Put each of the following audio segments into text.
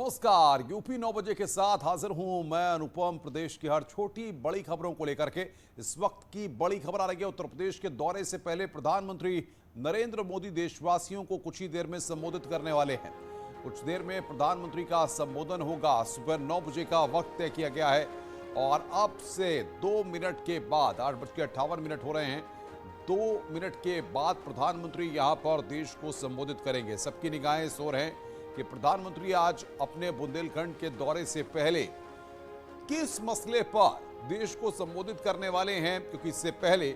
नमस्कार। यूपी 9 बजे के साथ हाजिर हूं मैं अनुपम। प्रदेश की हर छोटी बड़ी खबरों को लेकर के इस वक्त की बड़ी खबर आ रही है। उत्तर प्रदेश के दौरे से पहले प्रधानमंत्री नरेंद्र मोदी देशवासियों को कुछ ही देर में संबोधित करने वाले हैं। कुछ देर में प्रधानमंत्री का संबोधन होगा। सुबह 9 बजे का वक्त तय किया गया है और अब से 2 मिनट के बाद 8:58 हो रहे हैं। 2 मिनट के बाद प्रधानमंत्री यहां पर देश को संबोधित करेंगे। सबकी निगाहें इस ओर हैं कि प्रधानमंत्री आज अपने बुंदेलखंड के दौरे से पहले किस मसले पर देश को संबोधित करने वाले हैं, क्योंकि इससे पहले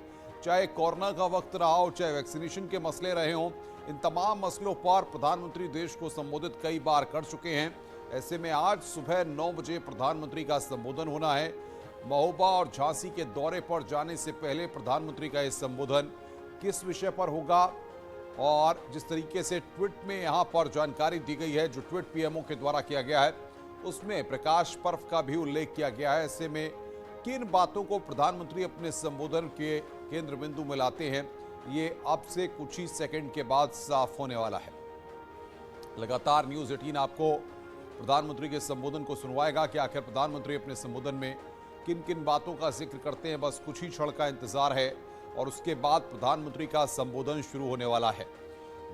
चाहे कोरोना का वक्त रहा हो, चाहे वैक्सीनेशन के मसले रहे हों, इन तमाम मसलों पर प्रधानमंत्री देश को संबोधित कई बार कर चुके हैं। ऐसे में आज सुबह 9 बजे प्रधानमंत्री का संबोधन होना है। महोबा और झांसी के दौरे पर जाने से पहले प्रधानमंत्री का यह संबोधन किस विषय पर होगा और जिस तरीके से ट्वीट में यहां पर जानकारी दी गई है, जो ट्वीट पीएमओ के द्वारा किया गया है, उसमें प्रकाश पर्व का भी उल्लेख किया गया है। ऐसे में किन बातों को प्रधानमंत्री अपने संबोधन के केंद्र बिंदु में लाते हैं, ये अब से कुछ ही सेकंड के बाद साफ होने वाला है। लगातार न्यूज़ 18 आपको प्रधानमंत्री के संबोधन को सुनवाएगा कि आखिर प्रधानमंत्री अपने संबोधन में किन किन बातों का जिक्र करते हैं। बस कुछ ही क्षण का इंतजार है और उसके बाद प्रधानमंत्री का संबोधन शुरू होने वाला है।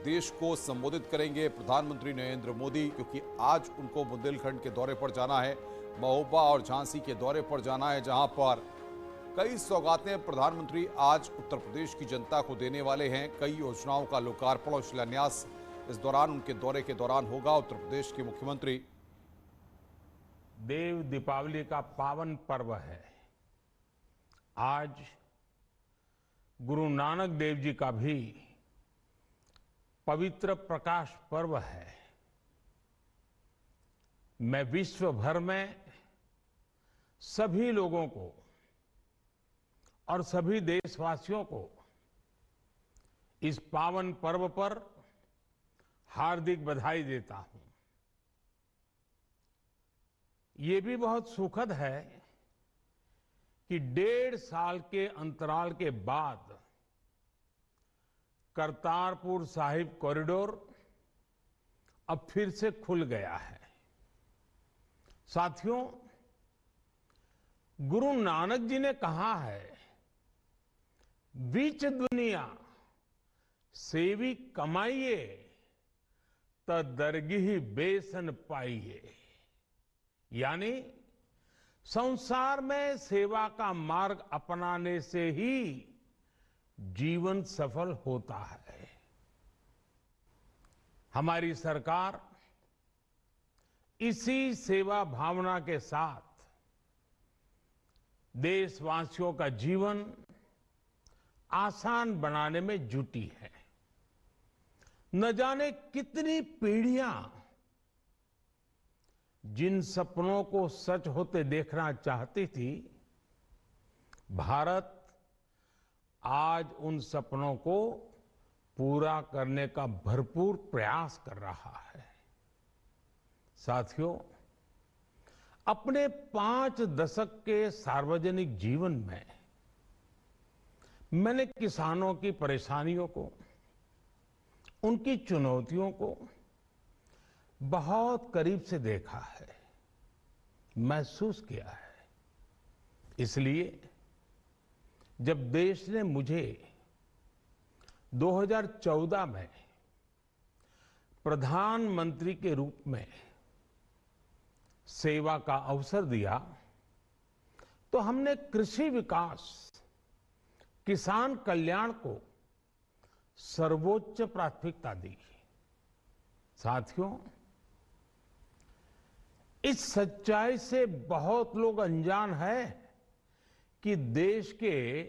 देश को संबोधित करेंगे प्रधानमंत्री नरेंद्र मोदी, क्योंकि आज उनको बुंदेलखंड के दौरे पर जाना है, महोबा और झांसी के दौरे पर जाना है, जहां पर कई सौगातें प्रधानमंत्री आज उत्तर प्रदेश की जनता को देने वाले हैं। कई योजनाओं का लोकार्पण और शिलान्यास इस दौरान उनके दौरे के दौरान होगा। उत्तर प्रदेश के मुख्यमंत्री देव दीपावली का पावन पर्व है। आज गुरु नानक देव जी का भी पवित्र प्रकाश पर्व है। मैं विश्व भर में सभी लोगों को और सभी देशवासियों को इस पावन पर्व पर हार्दिक बधाई देता हूं। ये भी बहुत सुखद है कि 1.5 साल के अंतराल के बाद करतारपुर साहिब कॉरिडोर अब फिर से खुल गया है। साथियों, गुरु नानक जी ने कहा है, बीच दुनिया सेवी कमाइए त दरगिही बेसन पाइए। यानी संसार में सेवा का मार्ग अपनाने से ही जीवन सफल होता है। हमारी सरकार इसी सेवा भावना के साथ देशवासियों का जीवन आसान बनाने में जुटी है। न जाने कितनी पीढ़ियां जिन सपनों को सच होते देखना चाहती थी, भारत आज उन सपनों को पूरा करने का भरपूर प्रयास कर रहा है। साथियों, अपने 5 दशक के सार्वजनिक जीवन में मैंने किसानों की परेशानियों को, उनकी चुनौतियों को बहुत करीब से देखा है, महसूस किया है। इसलिए जब देश ने मुझे 2014 में प्रधानमंत्री के रूप में सेवा का अवसर दिया, तो हमने कृषि विकास, किसान कल्याण को सर्वोच्च प्राथमिकता दी। साथियों, इस सच्चाई से बहुत लोग अनजान हैं कि देश के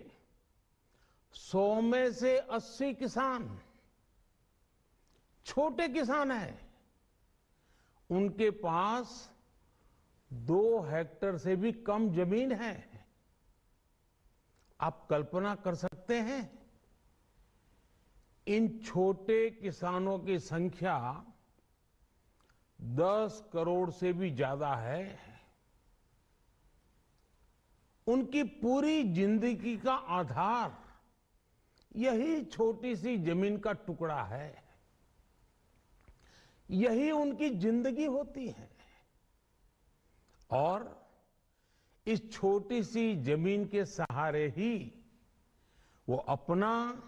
100 में से 80 किसान छोटे किसान हैं। उनके पास 2 हेक्टेयर से भी कम जमीन है। आप कल्पना कर सकते हैं, इन छोटे किसानों की संख्या 10 करोड़ से भी ज्यादा है। उनकी पूरी जिंदगी का आधार यही छोटी सी जमीन का टुकड़ा है। यही उनकी जिंदगी होती है। और इस छोटी सी जमीन के सहारे ही वो अपना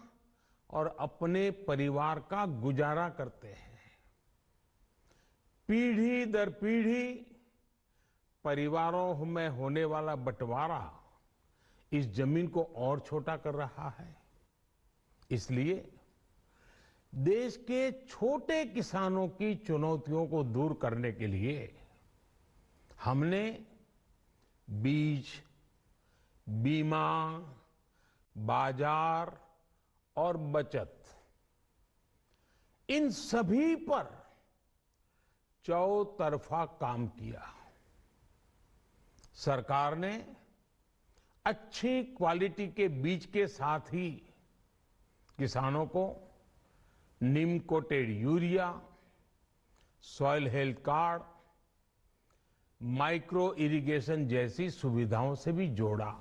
और अपने परिवार का गुजारा करते हैं। पीढ़ी दर पीढ़ी परिवारों में होने वाला बंटवारा इस जमीन को और छोटा कर रहा है। इसलिए देश के छोटे किसानों की चुनौतियों को दूर करने के लिए हमने बीज, बीमा, बाजार और बचत, इन सभी पर चौतरफा काम किया। सरकार ने अच्छी क्वालिटी के बीज के साथ ही किसानों को नीम coated urea, soil health card, micro irrigation जैसी सुविधाओं से भी जोड़ा।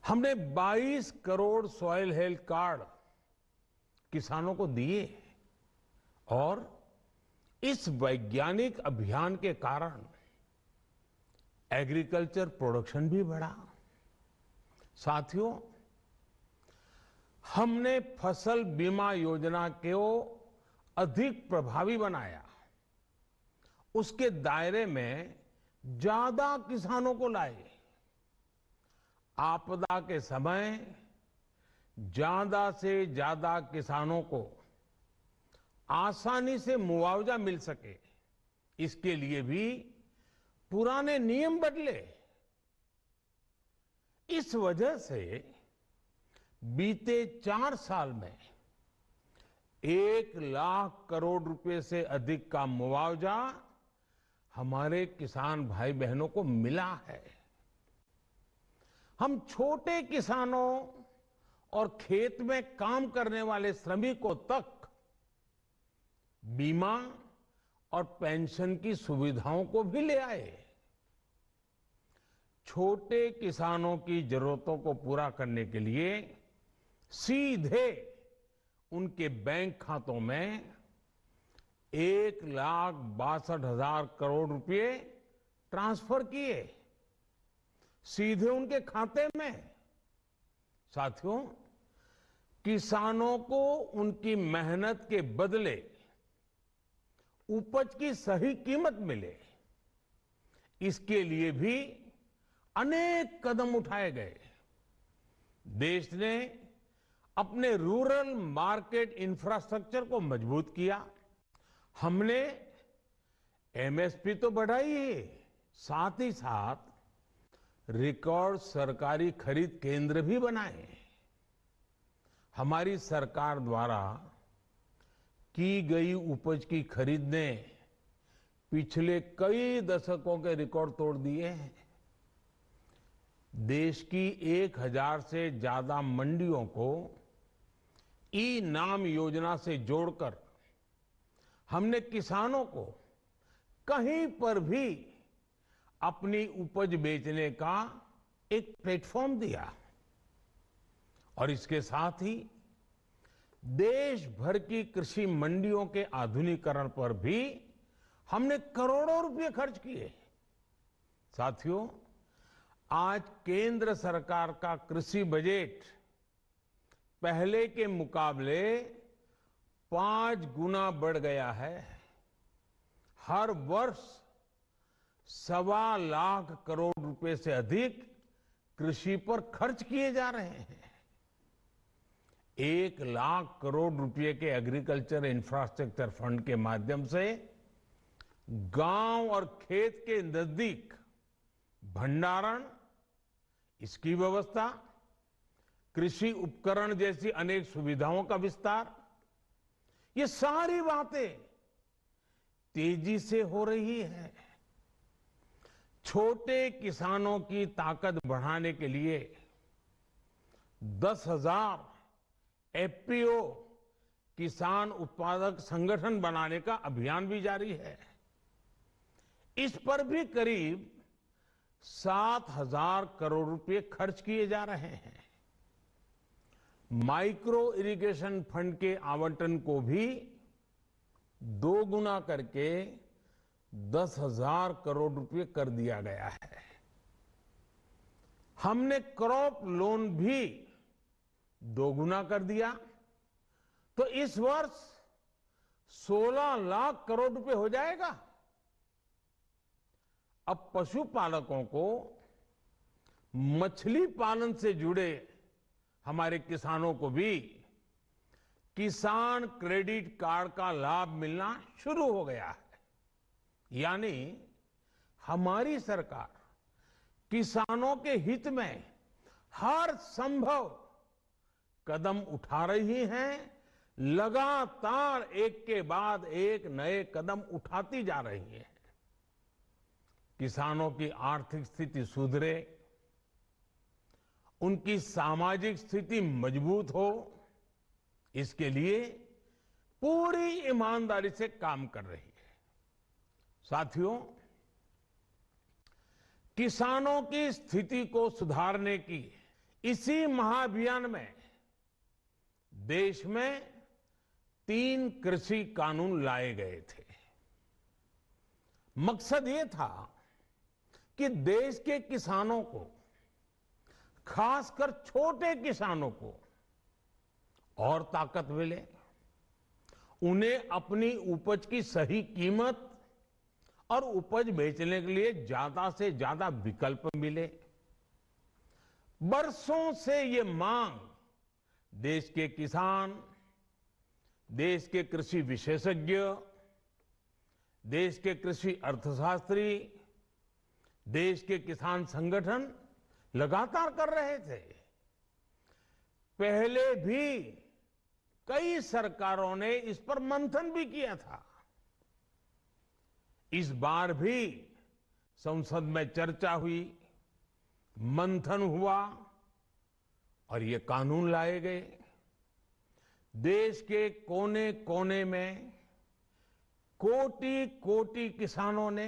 हमने 22 करोड़ सॉइल हेल्थ कार्ड किसानों को दिए और इस वैज्ञानिक अभियान के कारण एग्रीकल्चर प्रोडक्शन भी बढ़ा। साथियों, हमने फसल बीमा योजना को अधिक प्रभावी बनाया। उसके दायरे में ज्यादा किसानों को लाए। आपदा के समय ज्यादा से ज्यादा किसानों को आसानी से मुआवजा मिल सके, इसके लिए भी पुराने नियम बदले। इस वजह से बीते 4 साल में 1 लाख करोड़ रुपए से अधिक का मुआवजा हमारे किसान भाई बहनों को मिला है। हम छोटे किसानों और खेत में काम करने वाले श्रमिकों तक बीमा और पेंशन की सुविधाओं को भी ले आए। छोटे किसानों की जरूरतों को पूरा करने के लिए सीधे उनके बैंक खातों में 1,62,000 करोड़ रुपए ट्रांसफर किए, सीधे उनके खाते में। साथियों, किसानों को उनकी मेहनत के बदले उपज की सही कीमत मिले, इसके लिए भी अनेक कदम उठाए गए। देश ने अपने रूरल मार्केट इंफ्रास्ट्रक्चर को मजबूत किया। हमने एमएसपी तो बढ़ाई है, साथ ही साथ रिकॉर्ड सरकारी खरीद केंद्र भी बनाए। हमारी सरकार द्वारा की गई उपज की खरीद ने पिछले कई दशकों के रिकॉर्ड तोड़ दिए हैं। देश की 1000 से ज्यादा मंडियों को ई नाम योजना से जोड़कर हमने किसानों को कहीं पर भी अपनी उपज बेचने का एक प्लेटफॉर्म दिया और इसके साथ ही देश भर की कृषि मंडियों के आधुनिकीकरण पर भी हमने करोड़ों रुपए खर्च किए। साथियों, आज केंद्र सरकार का कृषि बजट पहले के मुकाबले 5 गुना बढ़ गया है। हर वर्ष 1.25 लाख करोड़ रुपए से अधिक कृषि पर खर्च किए जा रहे हैं। 1 लाख करोड़ रुपए के एग्रीकल्चर इंफ्रास्ट्रक्चर फंड के माध्यम से गांव और खेत के नजदीक भंडारण, इसकी व्यवस्था, कृषि उपकरण जैसी अनेक सुविधाओं का विस्तार, ये सारी बातें तेजी से हो रही है। छोटे किसानों की ताकत बढ़ाने के लिए 10,000 एफपीओ किसान उत्पादक संगठन बनाने का अभियान भी जारी है। इस पर भी करीब 7,000 करोड़ रुपए खर्च किए जा रहे हैं। माइक्रो इरिगेशन फंड के आवंटन को भी 2 गुना करके 10,000 करोड़ रुपए कर दिया गया है। हमने क्रॉप लोन भी दोगुना कर दिया, तो इस वर्ष 16 लाख करोड़ रुपए हो जाएगा। अब पशुपालकों को मछली पालन से जुड़े हमारे किसानों को भी किसान क्रेडिट कार्ड का लाभ मिलना शुरू हो गया है। यानी हमारी सरकार किसानों के हित में हर संभव कदम उठा रही है, लगातार एक के बाद एक नए कदम उठाती जा रही है। किसानों की आर्थिक स्थिति सुधरे, उनकी सामाजिक स्थिति मजबूत हो, इसके लिए पूरी ईमानदारी से काम कर रही है। साथियों, किसानों की स्थिति को सुधारने की इसी महाअभियान में देश में 3 कृषि कानून लाए गए थे। मकसद ये था कि देश के किसानों को, खासकर छोटे किसानों को और ताकत मिले, उन्हें अपनी उपज की सही कीमत और उपज बेचने के लिए ज्यादा से ज्यादा विकल्प मिले। बरसों से ये मांग देश के किसान, देश के कृषि विशेषज्ञ, देश के कृषि अर्थशास्त्री, देश के किसान संगठन लगातार कर रहे थे। पहले भी कई सरकारों ने इस पर मंथन भी किया था। इस बार भी संसद में चर्चा हुई, मंथन हुआ और ये कानून लाए गए। देश के कोने कोने में कोटि कोटि किसानों ने,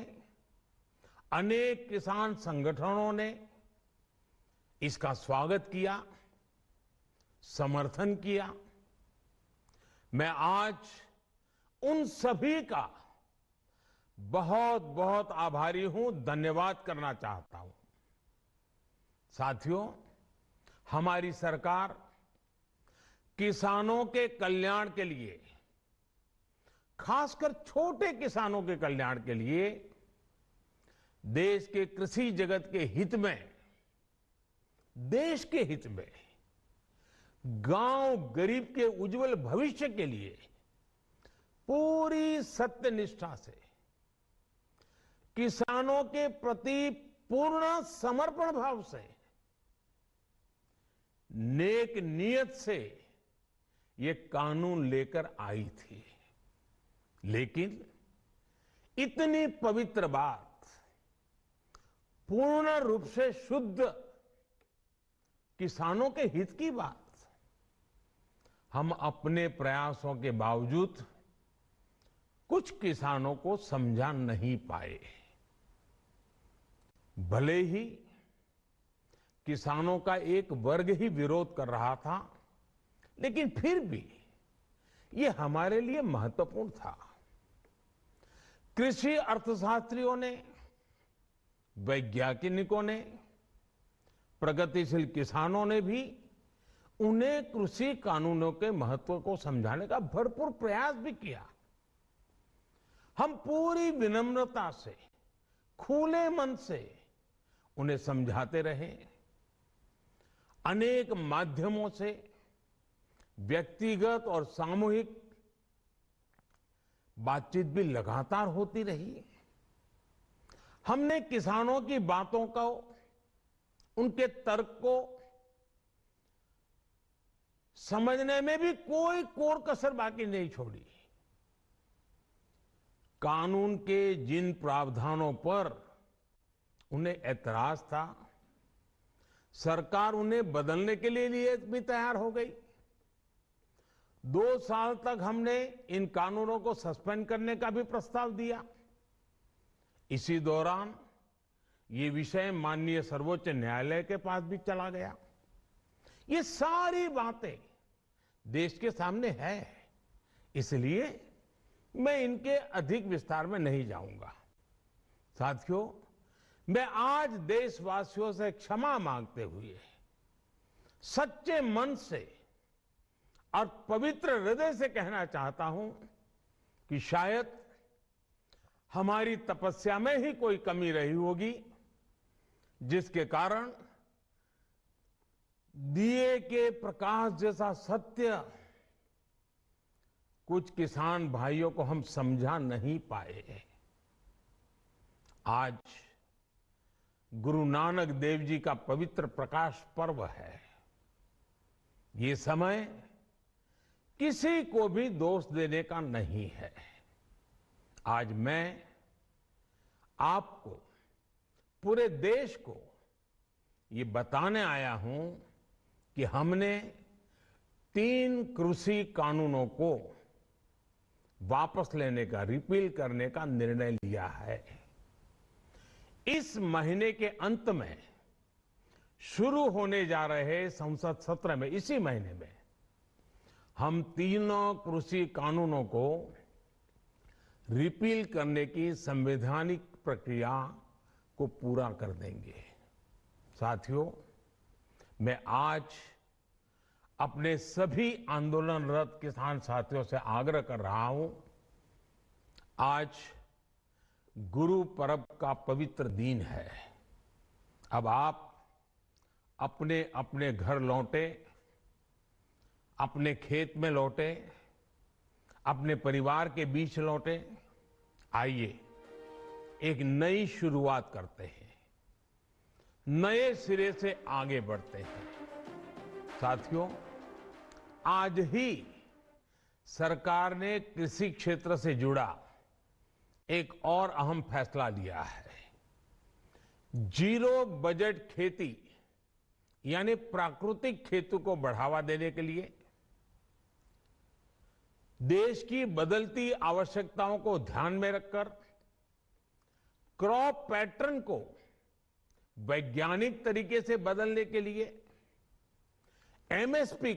अनेक किसान संगठनों ने इसका स्वागत किया, समर्थन किया। मैं आज उन सभी का बहुत बहुत आभारी हूं, धन्यवाद करना चाहता हूं। साथियों, हमारी सरकार किसानों के कल्याण के लिए, खासकर छोटे किसानों के कल्याण के लिए, देश के कृषि जगत के हित में, देश के हित में, गांव गरीब के उज्जवल भविष्य के लिए पूरी सत्यनिष्ठा से, किसानों के प्रति पूर्ण समर्पण भाव से, नेक नियत से ये कानून लेकर आई थी। लेकिन इतनी पवित्र बात, पूर्ण रूप से शुद्ध किसानों के हित की बात, हम अपने प्रयासों के बावजूद कुछ किसानों को समझा नहीं पाए। भले ही किसानों का एक वर्ग ही विरोध कर रहा था, लेकिन फिर भी ये हमारे लिए महत्वपूर्ण था। कृषि अर्थशास्त्रियों ने, वैज्ञानिकों ने, प्रगतिशील किसानों ने भी उन्हें कृषि कानूनों के महत्व को समझाने का भरपूर प्रयास भी किया। हम पूरी विनम्रता से, खुले मन से उन्हें समझाते रहे। अनेक माध्यमों से व्यक्तिगत और सामूहिक बातचीत भी लगातार होती रही। हमने किसानों की बातों को, उनके तर्क को समझने में भी कोई कोर कसर बाकी नहीं छोड़ी। कानून के जिन प्रावधानों पर उन्हें ऐतराज था, सरकार उन्हें बदलने के लिए भी तैयार हो गई। 2 साल तक हमने इन कानूनों को सस्पेंड करने का भी प्रस्ताव दिया। इसी दौरान ये विषय माननीय सर्वोच्च न्यायालय के पास भी चला गया। ये सारी बातें देश के सामने है, इसलिए मैं इनके अधिक विस्तार में नहीं जाऊंगा। साथियों, मैं आज देशवासियों से क्षमा मांगते हुए सच्चे मन से और पवित्र हृदय से कहना चाहता हूं कि शायद हमारी तपस्या में ही कोई कमी रही होगी, जिसके कारण दिए के प्रकाश जैसा सत्य कुछ किसान भाइयों को हम समझा नहीं पाए। आज गुरु नानक देव जी का पवित्र प्रकाश पर्व है। ये समय किसी को भी दोष देने का नहीं है। आज मैं आपको, पूरे देश को ये बताने आया हूं कि हमने 3 कृषि कानूनों को वापस लेने का, रिपील करने का निर्णय लिया है। इस महीने के अंत में शुरू होने जा रहे संसद सत्र में, इसी महीने में, हम तीनों कृषि कानूनों को रिपील करने की संवैधानिक प्रक्रिया को पूरा कर देंगे। साथियों, मैं आज अपने सभी आंदोलनरत किसान साथियों से आग्रह कर रहा हूं, आज गुरु पर्व का पवित्र दिन है। अब आप अपने अपने घर लौटे, अपने खेत में लौटे, अपने परिवार के बीच लौटे। आइए एक नई शुरुआत करते हैं, नए सिरे से आगे बढ़ते हैं। साथियों, आज ही सरकार ने कृषि क्षेत्र से जुड़ा एक और अहम फैसला लिया है। जीरो बजट खेती यानी प्राकृतिक खेती को बढ़ावा देने के लिए, देश की बदलती आवश्यकताओं को ध्यान में रखकर क्रॉप पैटर्न को वैज्ञानिक तरीके से बदलने के लिए एमएसपी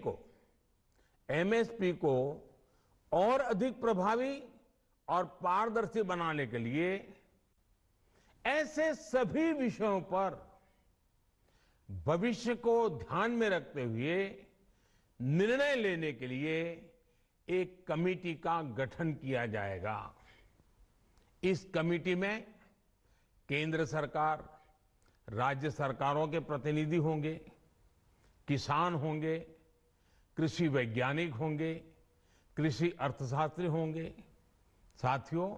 को और अधिक प्रभावी और पारदर्शी बनाने के लिए ऐसे सभी विषयों पर भविष्य को ध्यान में रखते हुए निर्णय लेने के लिए एक कमेटी का गठन किया जाएगा। इस कमेटी में केंद्र सरकार, राज्य सरकारों के प्रतिनिधि होंगे, किसान होंगे, कृषि वैज्ञानिक होंगे, कृषि अर्थशास्त्री होंगे। साथियों,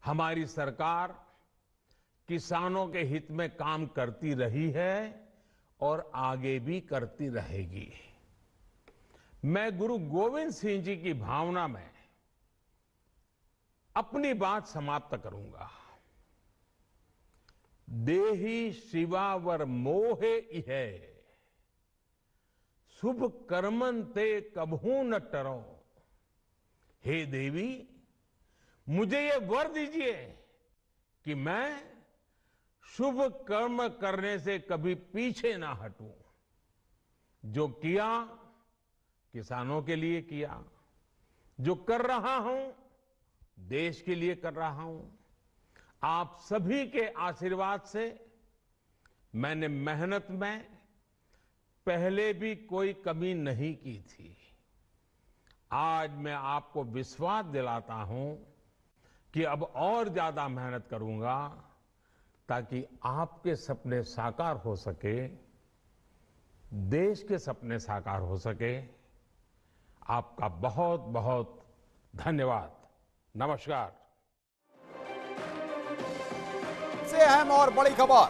हमारी सरकार किसानों के हित में काम करती रही है और आगे भी करती रहेगी। मैं गुरु गोविंद सिंह जी की भावना में अपनी बात समाप्त करूंगा। देहि शिवावर मोहे इहे, शुभ कर्मन ते कबहू न टरो। हे देवी, मुझे ये वर दीजिए कि मैं शुभ कर्म करने से कभी पीछे ना हटूं। जो किया किसानों के लिए किया, जो कर रहा हूं देश के लिए कर रहा हूं। आप सभी के आशीर्वाद से मैंने मेहनत में पहले भी कोई कमी नहीं की थी। आज मैं आपको विश्वास दिलाता हूं कि अब और ज्यादा मेहनत करूंगा ताकि आपके सपने साकार हो सके, देश के सपने साकार हो सके। आपका बहुत बहुत धन्यवाद। नमस्कार। से अहम और बड़ी खबर,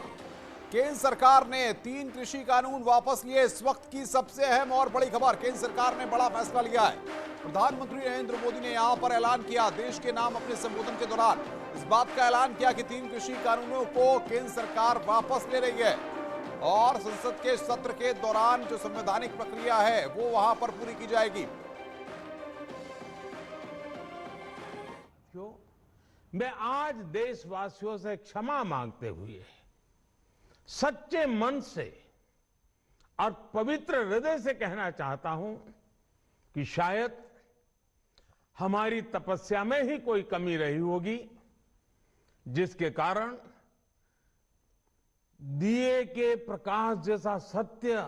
केंद्र सरकार ने 3 कृषि कानून वापस लिए। इस वक्त की सबसे अहम और बड़ी खबर, केंद्र सरकार ने बड़ा फैसला लिया है। प्रधानमंत्री नरेंद्र मोदी ने यहां पर ऐलान किया, देश के नाम अपने संबोधन के दौरान इस बात का ऐलान किया कि 3 कृषि कानूनों को केंद्र सरकार वापस ले रही है और संसद के सत्र के दौरान जो संवैधानिक प्रक्रिया है वो वहां पर पूरी की जाएगी। मैं आज देशवासियों से क्षमा मांगते हुए सच्चे मन से और पवित्र हृदय से कहना चाहता हूं कि शायद हमारी तपस्या में ही कोई कमी रही होगी, जिसके कारण दिए के प्रकाश जैसा सत्य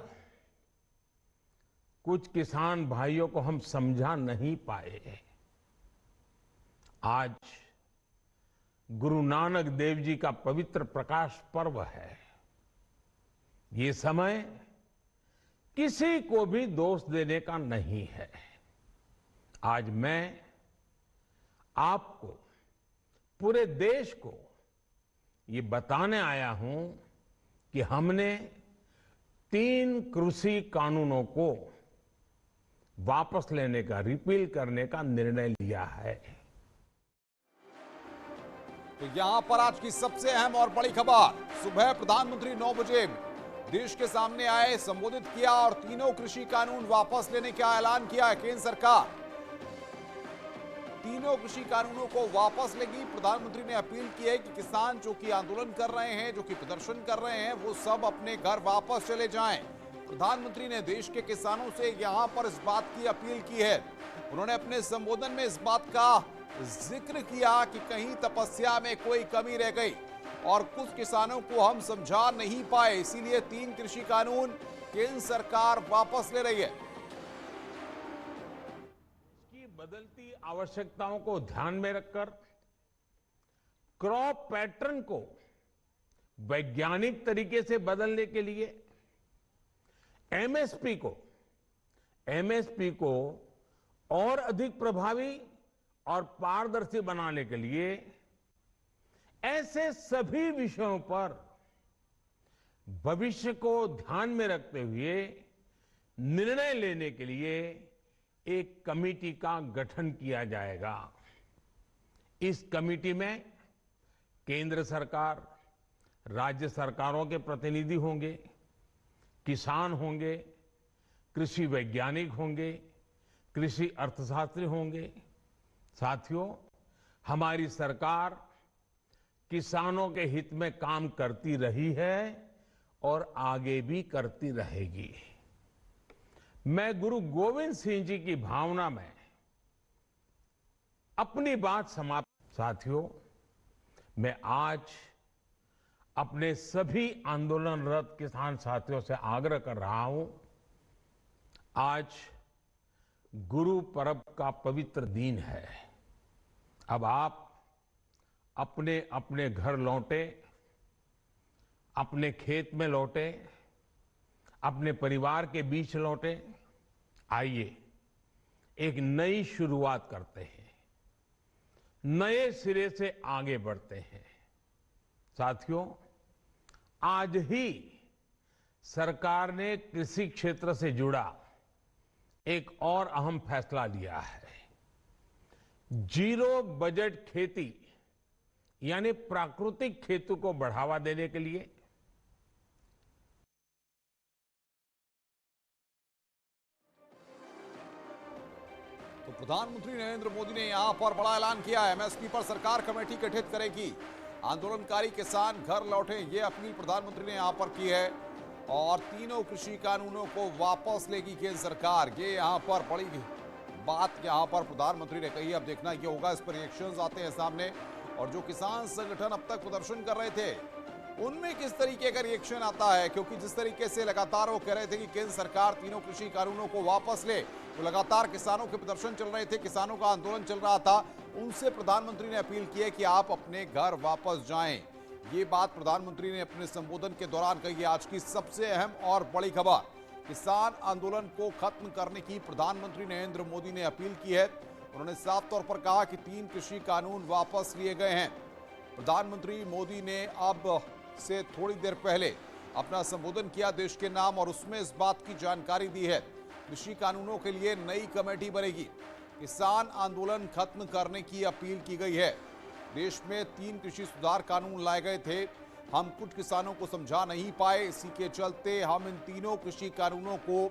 कुछ किसान भाइयों को हम समझा नहीं पाए। आज गुरु नानक देव जी का पवित्र प्रकाश पर्व है। ये समय किसी को भी दोष देने का नहीं है। आज मैं आपको, पूरे देश को ये बताने आया हूं कि हमने 3 कृषि कानूनों को वापस लेने का, रिपील करने का निर्णय लिया है। तो यहां पर आज की सबसे अहम और बड़ी खबर, सुबह प्रधानमंत्री 9 बजे देश के सामने आए, संबोधित किया और तीनों कृषि कानून वापस लेने का ऐलान किया है केंद्र सरकार। तीनों कृषि कानूनों को वापस लेगी। प्रधानमंत्री ने अपील की है कि किसान जो कि आंदोलन कर रहे हैं, जो कि प्रदर्शन कर रहे हैं, वो सब अपने घर वापस चले जाएं। प्रधानमंत्री ने देश के किसानों से यहां पर इस बात की अपील की है। उन्होंने अपने संबोधन में इस बात का जिक्र किया कि कहीं तपस्या में कोई कमी रह गई और कुछ किसानों को हम समझा नहीं पाए, इसीलिए 3 कृषि कानून केंद्र सरकार वापस ले रही है। बदलती आवश्यकताओं को ध्यान में रखकर क्रॉप पैटर्न को वैज्ञानिक तरीके से बदलने के लिए एमएसपी को और अधिक प्रभावी और पारदर्शी बनाने के लिए ऐसे सभी विषयों पर भविष्य को ध्यान में रखते हुए निर्णय लेने के लिए एक कमेटी का गठन किया जाएगा। इस कमेटी में केंद्र सरकार, राज्य सरकारों के प्रतिनिधि होंगे, किसान होंगे, कृषि वैज्ञानिक होंगे, कृषि अर्थशास्त्री होंगे। साथियों, हमारी सरकार किसानों के हित में काम करती रही है और आगे भी करती रहेगी। मैं गुरु गोविंद सिंह जी की भावना में अपनी बात समाप्त। साथियों, मैं आज अपने सभी आंदोलनरत किसान साथियों से आग्रह कर रहा हूं, आज गुरु पर्व का पवित्र दिन है। अब आप अपने अपने घर लौटे, अपने खेत में लौटे, अपने परिवार के बीच लौटे। आइए एक नई शुरुआत करते हैं, नए सिरे से आगे बढ़ते हैं। साथियों, आज ही सरकार ने कृषि क्षेत्र से जुड़ा एक और अहम फैसला लिया है। 0 बजट खेती यानी प्राकृतिक खेती को बढ़ावा देने के लिए तो प्रधानमंत्री नरेंद्र मोदी ने यहां पर बड़ा ऐलान किया है। एमएसपी पर सरकार कमेटी गठित करेगी, आंदोलनकारी किसान घर लौटे, ये अपील प्रधानमंत्री ने यहां पर की है और तीनों कृषि कानूनों को वापस लेगी केंद्र सरकार। ये यहां पर बड़ी बात यहां पर प्रधानमंत्री ने कही। अब देखना ये होगा, इस पर रिएक्शंस आते हैं सामने और जो किसान संगठन अब तक प्रदर्शन कर रहे थे उनमें किस तरीके का रिएक्शन आता है, क्योंकि जिस तरीके से लगातार वो कह रहे थे कि केंद्र सरकार तीनों कृषि कानूनों को वापस ले, तो लगातार किसानों के प्रदर्शन चल रहे थे, किसानों का आंदोलन चल रहा था। उनसे प्रधानमंत्री ने अपील की है कि आप अपने घर वापस जाएं। ये बात प्रधानमंत्री ने अपने संबोधन के दौरान कही है। आज की सबसे अहम और बड़ी खबर, किसान आंदोलन को खत्म करने की प्रधानमंत्री नरेंद्र मोदी ने अपील की है। उन्होंने साफ तौर पर कहा कि 3 कृषि कानून वापस लिए गए हैं। प्रधानमंत्री मोदी ने अब से थोड़ी देर पहले अपना संबोधन किया देश के नाम और उसमें इस बात की जानकारी दी है, कृषि कानूनों के लिए नई कमेटी बनेगी, किसान आंदोलन खत्म करने की अपील की गई है। देश में 3 कृषि सुधार कानून लाए गए थे, हम कुछ किसानों को समझा नहीं पाए, इसी के चलते हम इन तीनों कृषि कानूनों को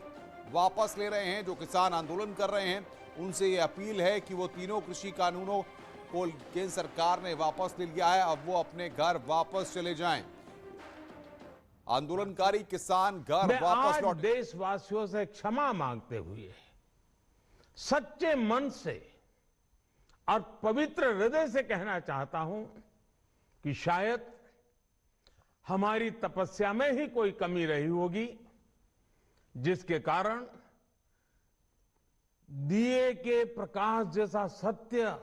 वापस ले रहे हैं। जो किसान आंदोलन कर रहे हैं उनसे ये अपील है कि वो तीनों कृषि कानूनों को केंद्र सरकार ने वापस ले लिया है, अब वो अपने घर वापस चले जाएं। आंदोलनकारी किसान घर वापस लौटे। देशवासियों से क्षमा मांगते हुए सच्चे मन से और पवित्र हृदय से कहना चाहता हूं कि शायद हमारी तपस्या में ही कोई कमी रही होगी, जिसके कारण दिए के प्रकाश जैसा सत्य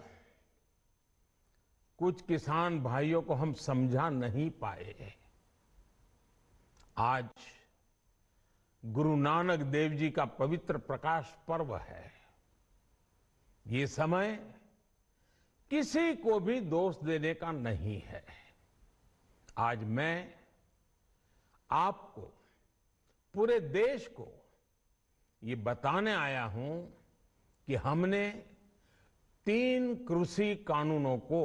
कुछ किसान भाइयों को हम समझा नहीं पाए। आज गुरु नानक देव जी का पवित्र प्रकाश पर्व है। ये समय किसी को भी दोष देने का नहीं है। आज मैं आपको, पूरे देश को ये बताने आया हूं कि हमने 3 कृषि कानूनों को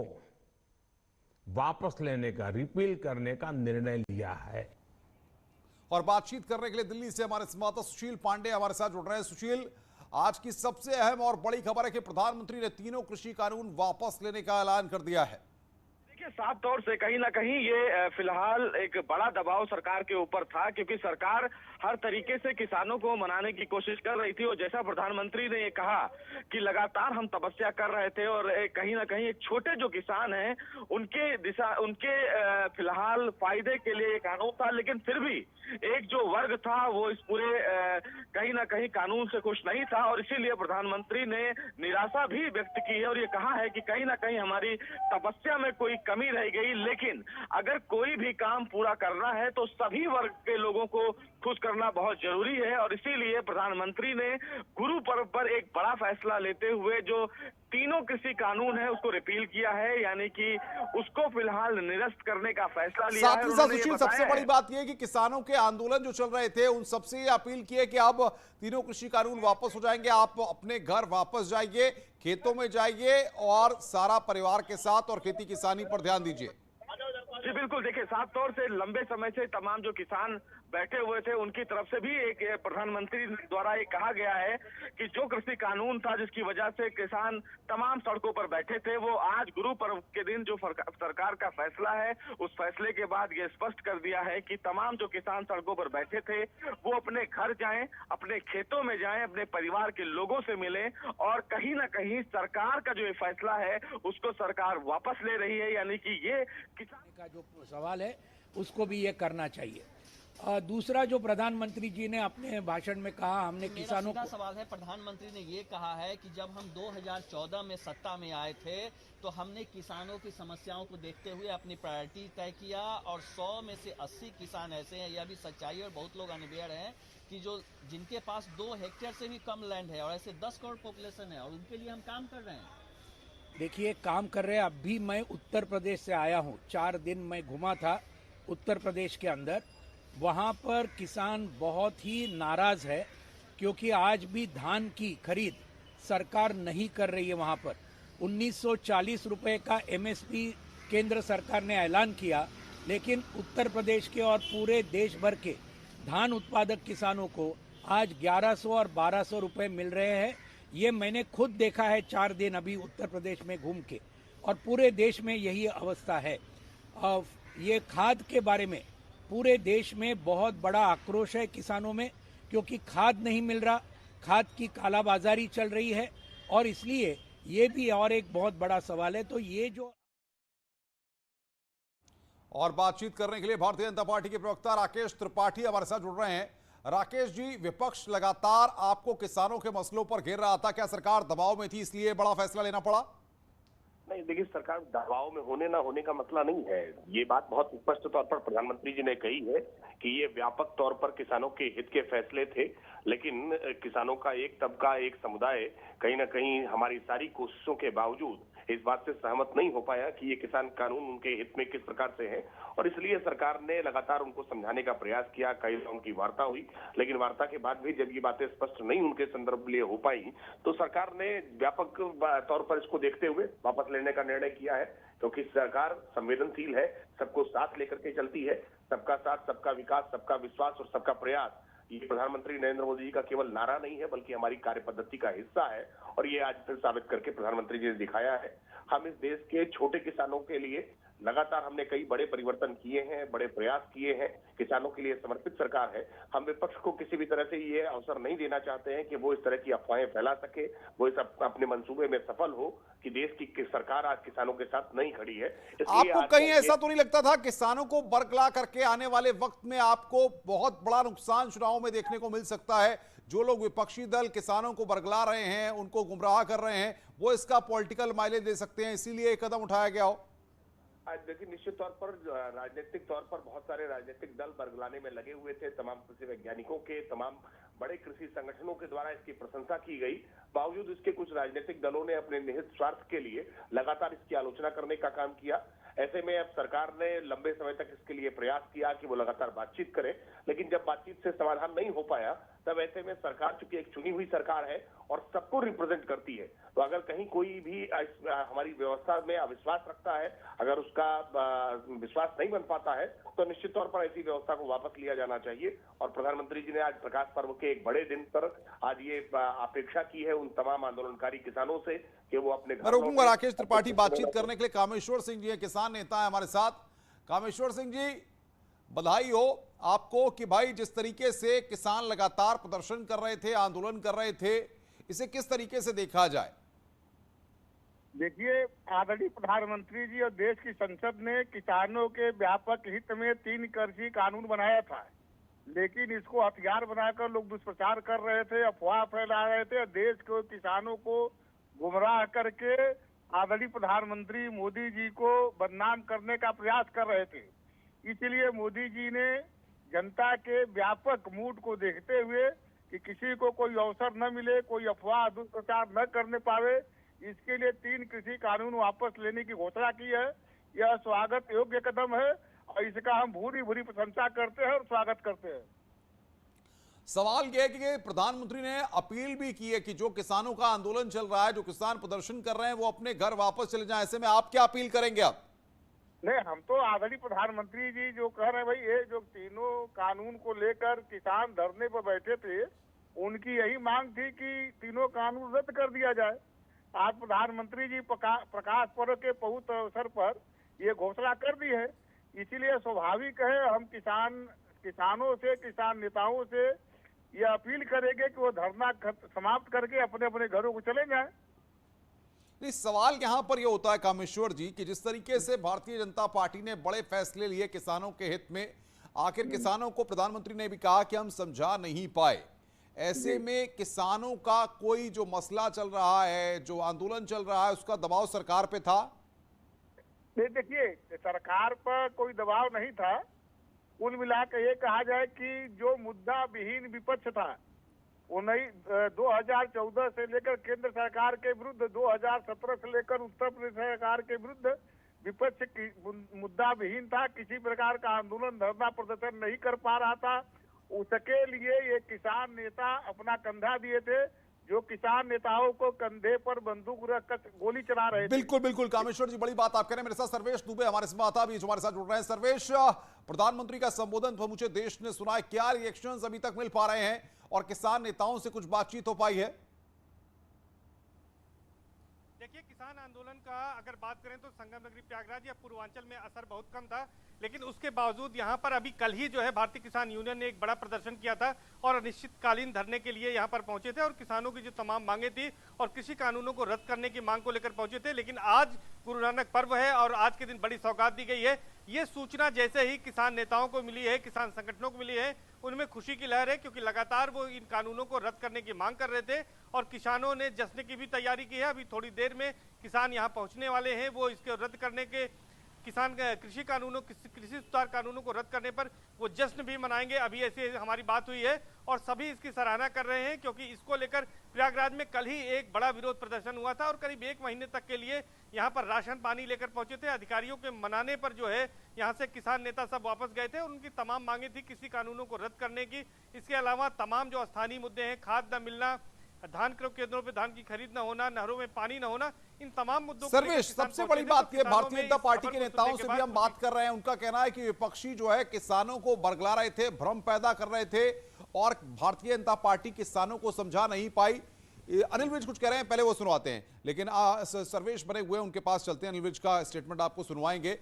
वापस लेने का, रिपील करने का निर्णय लिया है। और बातचीत करने के लिए दिल्ली से हमारे संवाददाता सुशील पांडे हमारे साथ जुड़ रहे हैं। सुशील, आज की सबसे अहम और बड़ी खबर है कि प्रधानमंत्री ने तीनों कृषि कानून वापस लेने का ऐलान कर दिया है। देखिए, साफ तौर से कहीं ना कहीं ये फिलहाल एक बड़ा दबाव सरकार के ऊपर था, क्योंकि सरकार हर तरीके से किसानों को मनाने की कोशिश कर रही थी। और जैसा प्रधानमंत्री ने ये कहा कि लगातार हम तपस्या कर रहे थे और कहीं ना कहीं छोटे जो किसान हैं उनके फिलहाल फायदे के लिए ये कानून था। लेकिन फिर भी एक जो वर्ग था वो इस पूरे कहीं ना कहीं कानून से खुश नहीं था, और इसीलिए प्रधानमंत्री ने निराशा भी व्यक्त की है और ये कहा है कि कहीं ना कहीं हमारी तपस्या में कोई कमी रह गई। लेकिन अगर कोई भी काम पूरा करना है तो सभी वर्ग के लोगों को खुश करना बहुत जरूरी है, और इसीलिए प्रधानमंत्री ने गुरु पर्व पर एक बड़ा फैसला लेते हुए जो तीनों कृषि कानून है उसको रिपील किया है, यानी कि उसको फिलहाल निरस्त करने का फैसला लिया है। साथ ही साथ सुशील, सबसे बड़ी बात यह है कि किसानों के आंदोलन जो चल रहे थे उन सबसे ये अपील की है कि अब तीनों कृषि कानून वापस हो जाएंगे, आप अपने घर वापस जाइए, खेतों में जाइए और सारा परिवार के साथ और खेती किसानी पर ध्यान दीजिए। जी बिल्कुल, देखिए, साफ तौर से लंबे समय से तमाम जो किसान बैठे हुए थे उनकी तरफ से भी एक प्रधानमंत्री द्वारा ये कहा गया है कि जो कृषि कानून था जिसकी वजह से किसान तमाम सड़कों पर बैठे थे, वो आज गुरु पर्व के दिन जो सरकार का फैसला है उस फैसले के बाद ये स्पष्ट कर दिया है कि तमाम जो किसान सड़कों पर बैठे थे वो अपने घर जाएं, अपने खेतों में जाएं, अपने परिवार के लोगों से मिलें, और कहीं ना कहीं सरकार का जो ये फैसला है उसको सरकार वापस ले रही है। यानी कि ये किसान का जो सवाल है उसको भी ये करना चाहिए। दूसरा, जो प्रधानमंत्री जी ने अपने भाषण में कहा, हमने किसानों को, सवाल है, प्रधानमंत्री ने ये कहा है कि जब हम 2014 में सत्ता में आए थे तो हमने किसानों की समस्याओं को देखते हुए अपनी प्रायोरिटी तय किया, और 100 में से 80 किसान ऐसे हैं, यह भी सच्चाई है और बहुत लोग अनअवेयर हैं कि जिनके पास 2 हेक्टेयर से भी कम लैंड है, और ऐसे 10 करोड़ पॉपुलेशन है, और उनके लिए हम काम कर रहे हैं। देखिए, काम कर रहे हैं। अभी मैं उत्तर प्रदेश से आया हूँ, 4 दिन मैं घुमा था उत्तर प्रदेश के अंदर। वहाँ पर किसान बहुत ही नाराज है, क्योंकि आज भी धान की खरीद सरकार नहीं कर रही है। वहाँ पर 1940 रुपए का MSP केंद्र सरकार ने ऐलान किया, लेकिन उत्तर प्रदेश के और पूरे देश भर के धान उत्पादक किसानों को आज 1100 और 1200 रुपए मिल रहे हैं। ये मैंने खुद देखा है 4 दिन अभी उत्तर प्रदेश में घूम के, और पूरे देश में यही अवस्था है। ये खाद के बारे में पूरे देश में बहुत बड़ा आक्रोश है किसानों में, क्योंकि खाद नहीं मिल रहा, खाद की कालाबाजारी चल रही है, और इसलिए ये भी और एक बहुत बड़ा सवाल है। तो ये जो और बातचीत करने के लिए भारतीय जनता पार्टी के प्रवक्ता राकेश त्रिपाठी हमारे साथ जुड़ रहे हैं। राकेश जी, विपक्ष लगातार आपको किसानों के मसलों पर घेर रहा था, क्या सरकार दबाव में थी इसलिए बड़ा फैसला लेना पड़ा? नहीं, देखिए, सरकार दबाव में होने ना होने का मसला नहीं है। ये बात बहुत स्पष्ट तौर पर प्रधानमंत्री जी ने कही है कि ये व्यापक तौर पर किसानों के हित के फैसले थे, लेकिन किसानों का एक तबका, एक समुदाय कहीं ना कहीं हमारी सारी कोशिशों के बावजूद इस बात से सहमत नहीं हो पाया कि ये किसान कानून उनके हित में किस प्रकार से है, और इसलिए सरकार ने लगातार उनको समझाने का प्रयास किया। कई बार उनकी वार्ता हुई, लेकिन वार्ता के बाद भी जब ये बातें स्पष्ट नहीं उनके संदर्भ लिए हो पाई, तो सरकार ने व्यापक तौर पर इसको देखते हुए वापस लेने का निर्णय किया है। क्योंकि सरकार संवेदनशील है, सबको साथ लेकर के चलती है। सबका साथ, सबका विकास, सबका विश्वास और सबका प्रयास, ये प्रधानमंत्री नरेंद्र मोदी जी का केवल नारा नहीं है, बल्कि हमारी कार्य पद्धति का हिस्सा है, और ये आज फिर साबित करके प्रधानमंत्री जी ने दिखाया है। हम इस देश के छोटे किसानों के लिए लगातार हमने कई बड़े परिवर्तन किए हैं, बड़े प्रयास किए हैं, किसानों के लिए समर्पित सरकार है। हम विपक्ष को किसी भी तरह से ये अवसर नहीं देना चाहते हैं कि वो इस तरह की अफवाहें फैला सके, वो इस अपने मंसूबे में सफल हो कि देश की सरकार आज किसानों के साथ नहीं खड़ी है। इसलिए आपको कहीं ऐसा तो नहीं लगता था किसानों को बरगला करके आने वाले वक्त में आपको बहुत बड़ा नुकसान चुनाव में देखने को मिल सकता है? जो लोग विपक्षी दल किसानों को बरगला रहे हैं, उनको गुमराह कर रहे हैं, वो इसका पॉलिटिकल माइलेज दे सकते हैं, इसीलिए ये कदम उठाया गया हो। आज देखिए, निश्चित तौर पर राजनीतिक तौर पर बहुत सारे राजनीतिक दल बरगलाने में लगे हुए थे। तमाम कृषि वैज्ञानिकों के, तमाम बड़े कृषि संगठनों के द्वारा इसकी प्रशंसा की गई। बावजूद इसके कुछ राजनीतिक दलों ने अपने निहित स्वार्थ के लिए लगातार इसकी आलोचना करने का काम किया। ऐसे में अब सरकार ने लंबे समय तक इसके लिए प्रयास किया कि वो लगातार बातचीत करे, लेकिन जब बातचीत से समाधान नहीं हो पाया, तब ऐसे में सरकार चूंकि एक चुनी हुई सरकार है और सबको रिप्रेजेंट करती है, तो अगर कहीं कोई भी हमारी व्यवस्था में अविश्वास रखता है, अगर उसका विश्वास नहीं बन पाता है, तो निश्चित तौर पर ऐसी व्यवस्था को वापस लिया जाना चाहिए। और प्रधानमंत्री जी ने आज प्रकाश पर्व के एक बड़े दिन पर आज ये अपेक्षा की है उन तमाम आंदोलनकारी किसानों से कि वो अपने मैं रोकूंगा राकेश त्रिपाठी बातचीत करने के लिए। कामेश्वर सिंह जी हैं, किसान नेता है हमारे साथ। कामेश्वर सिंह जी, बधाई हो आपको कि भाई जिस तरीके से किसान लगातार प्रदर्शन कर रहे थे, आंदोलन कर रहे थे, इसे किस तरीके से देखा जाए? देखिए, आदरणीय प्रधानमंत्री जी और देश की संसद ने किसानों के व्यापक हित में 3 कृषि कानून बनाया था, लेकिन इसको हथियार बनाकर लोग दुष्प्रचार कर रहे थे, अफवाह फैला रहे थे और देश को, किसानों को गुमराह करके आदरणीय प्रधानमंत्री मोदी जी को बदनाम करने का प्रयास कर रहे थे। इसलिए मोदी जी ने जनता के व्यापक मूड को देखते हुए कि किसी को कोई अवसर न मिले, कोई अफवाह दुष्प्रचार न करने पावे, इसके लिए 3 कृषि कानून वापस लेने की घोषणा की है। यह स्वागत योग्य कदम है और इसका हम भूरी भूरी प्रशंसा करते हैं और स्वागत करते हैं। सवाल यह है कि प्रधानमंत्री ने अपील भी की है कि जो किसानों का आंदोलन चल रहा है, जो किसान प्रदर्शन कर रहे हैं, वो अपने घर वापस चले जाएं। ऐसे में आप क्या अपील करेंगे? आप नहीं, हम तो आदरणीय प्रधानमंत्री जी जो कह रहे हैं, भाई ये जो तीनों कानून को लेकर किसान धरने पर बैठे थे, उनकी यही मांग थी कि तीनों कानून रद्द कर दिया जाए। आज प्रधानमंत्री जी प्रकाश पर्व के पवित्र अवसर पर ये घोषणा कर दी है। इसीलिए स्वाभाविक है हम किसानों से, किसान नेताओं से ये अपील करेंगे कि वो धरना समाप्त करके अपने अपने घरों को चले जाएं। नहीं, सवाल यहां पर यह होता है कामेश्वर जी कि जिस तरीके से भारतीय जनता पार्टी ने बड़े फैसले लिए किसानों के हित में, आखिर किसानों को प्रधानमंत्री ने भी कहा कि हम समझा नहीं पाए। ऐसे में किसानों का कोई जो मसला चल रहा है, जो आंदोलन चल रहा है, उसका दबाव सरकार पे था? नहीं, देखिए, सरकार पर कोई दबाव नहीं था। कुल मिलाकर ये कहा जाए कि जो मुद्दा विहीन विपक्ष था, 2014 से लेकर केंद्र सरकार के विरुद्ध, 2017 से लेकर उत्तर प्रदेश सरकार के विरुद्ध विपक्ष की मुद्दा विहीन था। किसी प्रकार का आंदोलन, धरना, प्रदर्शन नहीं कर पा रहा था। उसके लिए ये किसान नेता अपना कंधा दिए थे, जो किसान नेताओं को कंधे पर बंदूक रखकर गोली चला रहे थे। बिल्कुल बिल्कुल कामेश्वर जी, बड़ी बात आप कह रहे हैं। मेरे साथ सर्वेश दुबे हमारे संवाददाता भी हमारे साथ जुड़ रहे हैं। सर्वेश, प्रधानमंत्री का संबोधन पहुंचे देश ने सुना है, क्या रिएक्शंस अभी तक मिल पा रहे हैं और किसान नेताओं से कुछ बातचीत हो पाई है? देखिए, किसान आंदोलन का अगर बात करें तो संगम नगरी प्रयागराज या पूर्वांचल में असर बहुत कम था, लेकिन उसके बावजूद यहाँ पर अभी कल ही जो है भारतीय किसान यूनियन ने एक बड़ा प्रदर्शन किया था और अनिश्चितकालीन धरने के लिए यहाँ पर पहुंचे थे और किसानों की जो तमाम मांगे थी और कृषि कानूनों को रद्द करने की मांग को लेकर पहुंचे थे। लेकिन आज गुरु नानक पर्व है और आज के दिन बड़ी सौगात दी गई है। ये सूचना जैसे ही किसान नेताओं को मिली है, किसान संगठनों को मिली है, उनमें खुशी की लहर है, क्योंकि लगातार वो इन कानूनों को रद्द करने की मांग कर रहे थे और किसानों ने जश्न की भी तैयारी की है। अभी थोड़ी देर में किसान यहाँ पहुंचने वाले हैं। वो इसके रद्द करने के, किसान कृषि कानूनों, कृषि सुधार कानूनों को रद्द करने पर वो जश्न भी मनाएंगे। अभी ऐसे हमारी बात हुई है और सभी इसकी सराहना कर रहे हैं, क्योंकि इसको लेकर प्रयागराज में कल ही एक बड़ा विरोध प्रदर्शन हुआ था और करीब 1 महीने तक के लिए यहाँ पर राशन पानी लेकर पहुंचे थे। अधिकारियों के मनाने पर जो है यहाँ से किसान नेता सब वापस गए थे। उनकी तमाम मांगे थी कृषि कानूनों को रद्द करने की। इसके अलावा तमाम जो स्थानीय मुद्दे हैं, खाद न मिलना, धान केंद्रों पे धान की खरीद न होना, नहरों में पानी न होना, इन तमाम मुद्दों को सर्वेश, सबसे बड़ी बात यह, भारतीय जनता पार्टी के नेताओं से भी हम बात कर रहे हैं, उनका कहना है कि विपक्षी जो है किसानों को बरगला रहे थे, भ्रम पैदा कर रहे थे और भारतीय जनता पार्टी किसानों को समझा नहीं पाई। अनिल विज कुछ कह रहे हैं, पहले वो सुनवाते हैं, लेकिन सर्वेश बने हुए उनके पास चलते हैं। अनिल विज का स्टेटमेंट आपको सुनवाएंगे।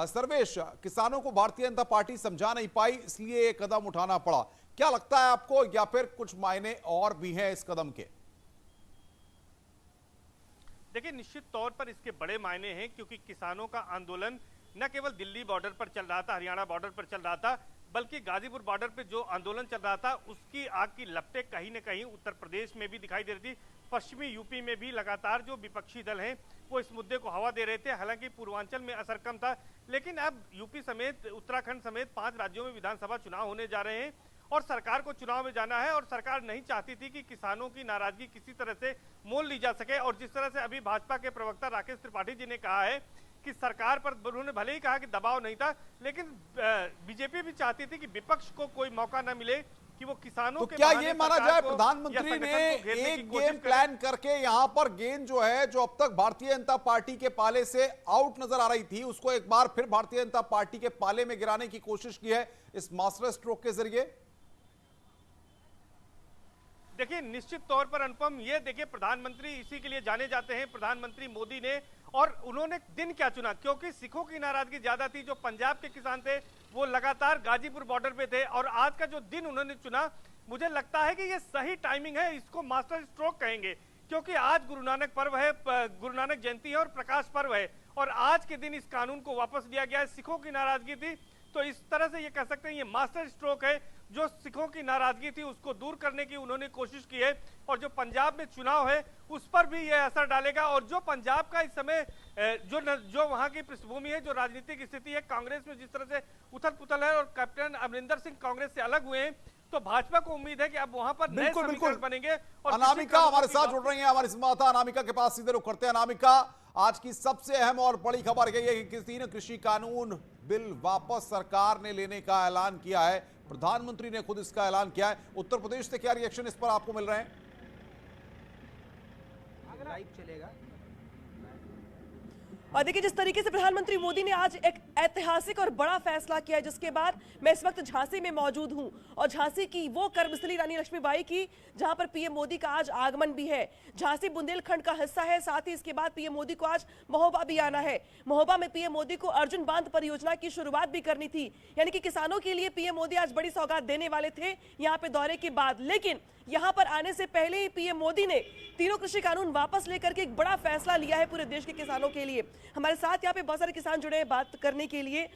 सर्वेश, किसानों को भारतीय जनता पार्टी समझा नहीं पाई, इसलिए ये कदम उठाना पड़ा, क्या लगता है आपको, या फिर कुछ मायने और भी हैं इस कदम के? देखिए, निश्चित तौर पर इसके बड़े मायने हैं, क्योंकि किसानों का आंदोलन न केवल दिल्ली बॉर्डर पर चल रहा था, हरियाणा बॉर्डर पर चल रहा था, बल्कि गाजीपुर बॉर्डर पे जो आंदोलन चल रहा था उसकी आग की लपटें कहीं न कहीं उत्तर प्रदेश में भी दिखाई दे रही थी। पश्चिमी यूपी में भी लगातार जो विपक्षी दल हैं वो इस मुद्दे को हवा दे रहे थे। हालांकि पूर्वांचल में असर कम था, लेकिन अब यूपी समेत, उत्तराखंड समेत 5 राज्यों में विधानसभा चुनाव होने जा रहे हैं और सरकार को चुनाव में जाना है, और सरकार नहीं चाहती थी कि किसानों की नाराजगी किसी तरह से मोल ली जा सके। और जिस तरह से अभी भाजपा के प्रवक्ता राकेश त्रिपाठी जी ने कहा है कि सरकार पर, उन्होंने भले ही कहा कि दबाव नहीं था, लेकिन बीजेपी भी चाहती थी कि विपक्ष को कोई मौका न मिले कि वो किसानों तो के क्या ये माना जाए प्रधानमंत्री ने एक गेम प्लान करके यहां पर गेंद जो है, जो अब तक भारतीय जनता पार्टी के पाले से आउट नजर आ रही थी, उसको एक बार फिर भारतीय जनता पार्टी के पाले में गिराने की कोशिश की है इस मास्टर स्ट्रोक के जरिए? देखिए, निश्चित तौर पर अनुपम, ये देखिए, प्रधानमंत्री इसी के लिए जाने जाते हैं, प्रधानमंत्री मोदी ने, और उन्होंने दिन क्या चुना, क्योंकि सिखों की नाराजगी ज्यादा थी। जो पंजाब के किसान थे वो लगातार गाजीपुर बॉर्डर पे थे, और आज का जो दिन उन्होंने चुना, मुझे लगता है कि ये सही टाइमिंग है, इसको मास्टर स्ट्रोक कहेंगे, क्योंकि आज गुरु नानक पर्व है, गुरु नानक जयंती है और प्रकाश पर्व है, और आज के दिन इस कानून को वापस लिया गया है। सिखों की नाराजगी थी, तो इस तरह से ये कह सकते हैं ये मास्टर स्ट्रोक है। जो सिखों की नाराजगी थी उसको दूर करने की उन्होंने कोशिश की है, और जो पंजाब में चुनाव है उस पर भी यह असर डालेगा। और जो पंजाब का इस समय जो वहां की पृष्ठभूमि है, जो राजनीतिक स्थिति है, कांग्रेस में जिस तरह से उथल पुथल है और कैप्टन अमरिंदर सिंह कांग्रेस से अलग हुए हैं, तो भाजपा को उम्मीद है कि अब वहां पर नए समीकरण बनेंगे। और अनामिका हमारे साथ जुड़ रही है, हमारी संवाददाता अनामिका के पास सीधे रुख करते हैं। अनामिका, आज की सबसे अहम और बड़ी खबर यही है कि 3 कृषि कानून बिल वापस सरकार ने लेने का ऐलान किया है, प्रधानमंत्री ने खुद इसका ऐलान किया है। उत्तर प्रदेश से क्या रिएक्शन इस पर आपको मिल रहे हैं? लाइव चलेगा। और देखिए, जिस तरीके से प्रधानमंत्री मोदी ने आज एक ऐतिहासिक और बड़ा फैसला किया है, जिसके बाद मैं इस वक्त झांसी में मौजूद हूं, और झांसी की वो कर्मस्थली रानी लक्ष्मीबाई की जहां पर पीएम मोदी का आज आगमन भी है। झांसी बुंदेलखंड का हिस्सा है, साथ ही इसके बाद पीएम मोदी को आज महोबा भी आना है। महोबा में पीएम मोदी को अर्जुन बांध परियोजना की शुरुआत भी करनी थी, यानी कि किसानों के लिए पीएम मोदी आज बड़ी सौगात देने वाले थे यहाँ पे दौरे के बाद। लेकिन यहां पर आने से पहले ही पीएम मोदी ने 3 कृषि कानून वापस लेकर के एक बड़ा फैसला लिया है पूरे देश के किसानों के लिए। हमारे साथ यहाँ पे बहुत सारे किसान जुड़े हैं बात करने के लिए,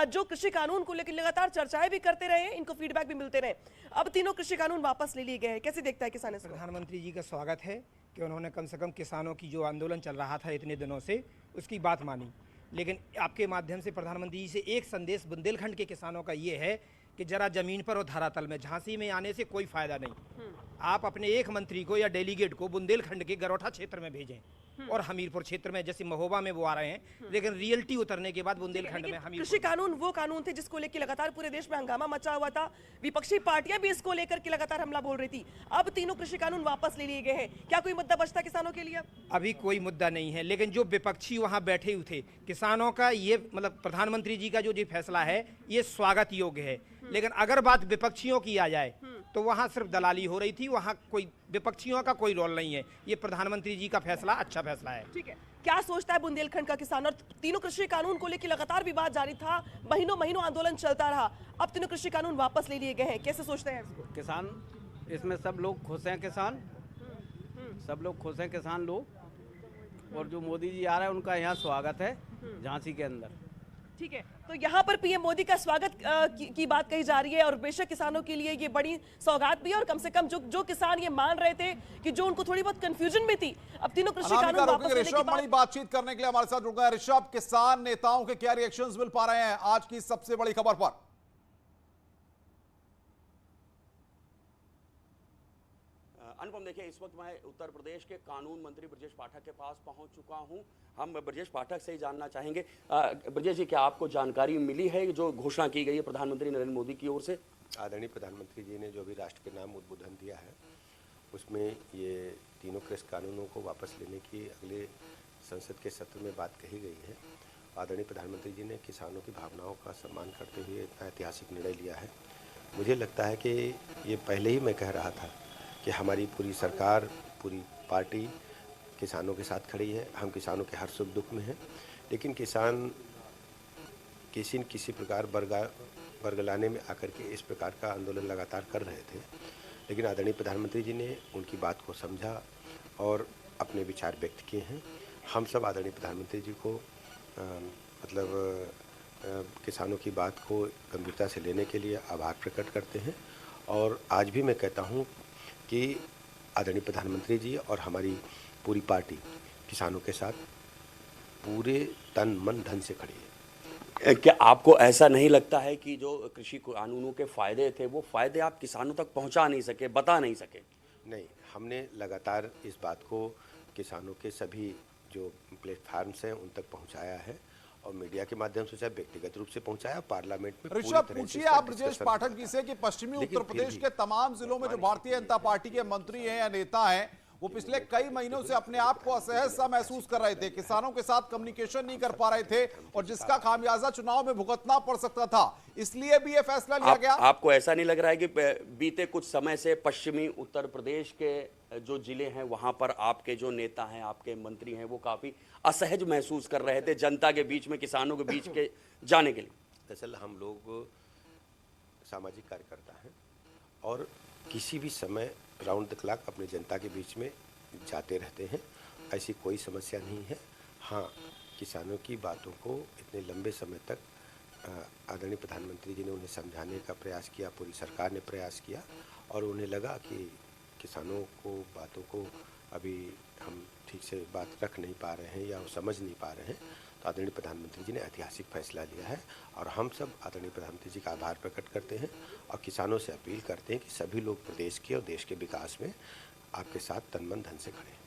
जो कृषि कानून को लेकर लगातार चर्चाएं भी करते रहे, इनको फीडबैक भी मिलते रहे। अब 3 कृषि कानून वापस ले लिए गए हैं, कैसे देखता है किसान इसको? प्रधानमंत्री जी का स्वागत है कि उन्होंने कम से कम किसानों की जो आंदोलन चल रहा था इतने दिनों से, उसकी बात मानी। लेकिन आपके माध्यम से प्रधानमंत्री जी से एक संदेश बुंदेलखंड के किसानों का ये है कि जरा जमीन पर और धरातल में झांसी में आने से कोई फायदा नहीं। आप अपने एक मंत्री को या डेलीगेट को बुंदेलखंड के गरोठा क्षेत्र में भेजें और हमीरपुर क्षेत्र में, जैसे महोबा में वो आ रहे हैं, लेकिन रियलिटी उतरने के बाद बुंदेलखंड में हमीरपुर। कृषि कानून वो कानून थे जिसको लेकर लगातार पूरे देश में हंगामा मचा हुआ था, विपक्षी पार्टियां भी इसको लेकर के लगातार हमला बोल रही थी। अब 3 कृषि कानून वापस ले लिए गए हैं, क्या कोई मुद्दा बचता किसानों के लिए? अभी कोई मुद्दा नहीं है, लेकिन जो विपक्षी वहां बैठे हुए थे किसानों का, ये मतलब प्रधानमंत्री जी का जो फैसला है ये स्वागत योग्य है। लेकिन अगर बात विपक्षियों की आ जाए तो वहां सिर्फ दलाली हो रही थी, वहां कोई विपक्षियों का कोई रोल नहीं है। ये प्रधानमंत्री जी का फैसला अच्छा फैसला है। ठीक है, क्या सोचता है बुंदेलखंड का किसान? और 3 कृषि कानून को लेकर लगातार विवाद जारी था, महीनों आंदोलन चलता रहा, अब 3 कृषि कानून वापस ले लिए गए हैं, कैसे सोचते हैं इसको? किसान इसमें सब लोग खुश हैं, किसान सब लोग खुश हैं, किसान लोग, और जो मोदी जी आ रहे हैं उनका यहाँ स्वागत है झांसी के अंदर। ठीक है, तो यहाँ पर पीएम मोदी का स्वागत की बात कही जा रही है, और बेशक किसानों के लिए ये बड़ी सौगात भी है, और कम से कम जो किसान ये मान रहे थे कि जो उनको थोड़ी बहुत कंफ्यूजन में थी, अब 3 कृषि कानून वापस लेने के बाद। बातचीत करने के लिए हमारे साथ जुड़ गए ऋषभ। किसान नेताओं के क्या रिएक्शंस मिल पा रहे हैं आज की सबसे बड़ी खबर पर? अनुपम, देखिए, इस वक्त मैं उत्तर प्रदेश के कानून मंत्री ब्रजेश पाठक के पास पहुंच चुका हूं। हम ब्रजेश पाठक से ही जानना चाहेंगे, ब्रजेश जी, क्या आपको जानकारी मिली है जो घोषणा की गई है प्रधानमंत्री नरेंद्र मोदी की ओर से? आदरणीय प्रधानमंत्री जी ने जो भी राष्ट्र के नाम उद्बोधन दिया है उसमें ये 3 कृषि कानूनों को वापस लेने की अगले संसद के सत्र में बात कही गई है। आदरणीय प्रधानमंत्री जी ने किसानों की भावनाओं का सम्मान करते हुए ऐतिहासिक निर्णय लिया है। मुझे लगता है कि ये पहले ही मैं कह रहा था कि हमारी पूरी सरकार, पूरी पार्टी किसानों के साथ खड़ी है, हम किसानों के हर सुख दुख में हैं। लेकिन किसान किसी न किसी प्रकार बरगलाने में आकर के इस प्रकार का आंदोलन लगातार कर रहे थे, लेकिन आदरणीय प्रधानमंत्री जी ने उनकी बात को समझा और अपने विचार व्यक्त किए हैं। हम सब आदरणीय प्रधानमंत्री जी को किसानों की बात को गंभीरता से लेने के लिए आभार प्रकट करते हैं। और आज भी मैं कहता हूं कि आदरणीय प्रधानमंत्री जी और हमारी पूरी पार्टी किसानों के साथ पूरे तन मन धन से खड़ी है। क्या आपको ऐसा नहीं लगता है कि जो कृषि कानूनों के फायदे थे वो फायदे आप किसानों तक पहुंचा नहीं सके, बता नहीं सके? नहीं, हमने लगातार इस बात को किसानों के सभी जो प्लेटफार्म्स हैं उन तक पहुंचाया है और मीडिया के माध्यम से, चाहे व्यक्तिगत रूप से पहुंचाया, पार्लियामेंट में। ऋषभ, पूछिए आप ब्रजेश पाठक जी से कि पश्चिमी उत्तर प्रदेश के तमाम जिलों में जो भारतीय जनता पार्टी के मंत्री हैं या नेता हैं, वो पिछले कई महीनों से अपने आप को असहज सा महसूस कर रहे थे, किसानों के साथ कम्युनिकेशन नहीं कर पा रहे थे और जिसका खामियाजा चुनाव में भुगतना पड़ सकता था, इसलिए भी ये फैसला लिया गया। आपको ऐसा नहीं लग रहा है कि बीते कुछ समय से पश्चिमी उत्तर प्रदेश के जो जिले हैं वहां पर आपके जो नेता हैं, आपके मंत्री हैं, वो काफी असहज महसूस कर रहे थे जनता के बीच में, किसानों के बीच के जाने के लिए? दरअसल हम लोग सामाजिक कार्यकर्ता हैं और किसी भी समय राउंड द क्लॉक अपने जनता के बीच में जाते रहते हैं, ऐसी कोई समस्या नहीं है। हाँ, किसानों की बातों को इतने लंबे समय तक आदरणीय प्रधानमंत्री जी ने उन्हें समझाने का प्रयास किया, पूरी सरकार ने प्रयास किया और उन्हें लगा कि किसानों को बातों को अभी हम ठीक से बात रख नहीं पा रहे हैं या वो समझ नहीं पा रहे हैं, तो आदरणीय प्रधानमंत्री जी ने ऐतिहासिक फैसला लिया है और हम सब आदरणीय प्रधानमंत्री जी का आभार प्रकट करते हैं और किसानों से अपील करते हैं कि सभी लोग प्रदेश के और देश के विकास में आपके साथ तन मन धन से खड़े हैं।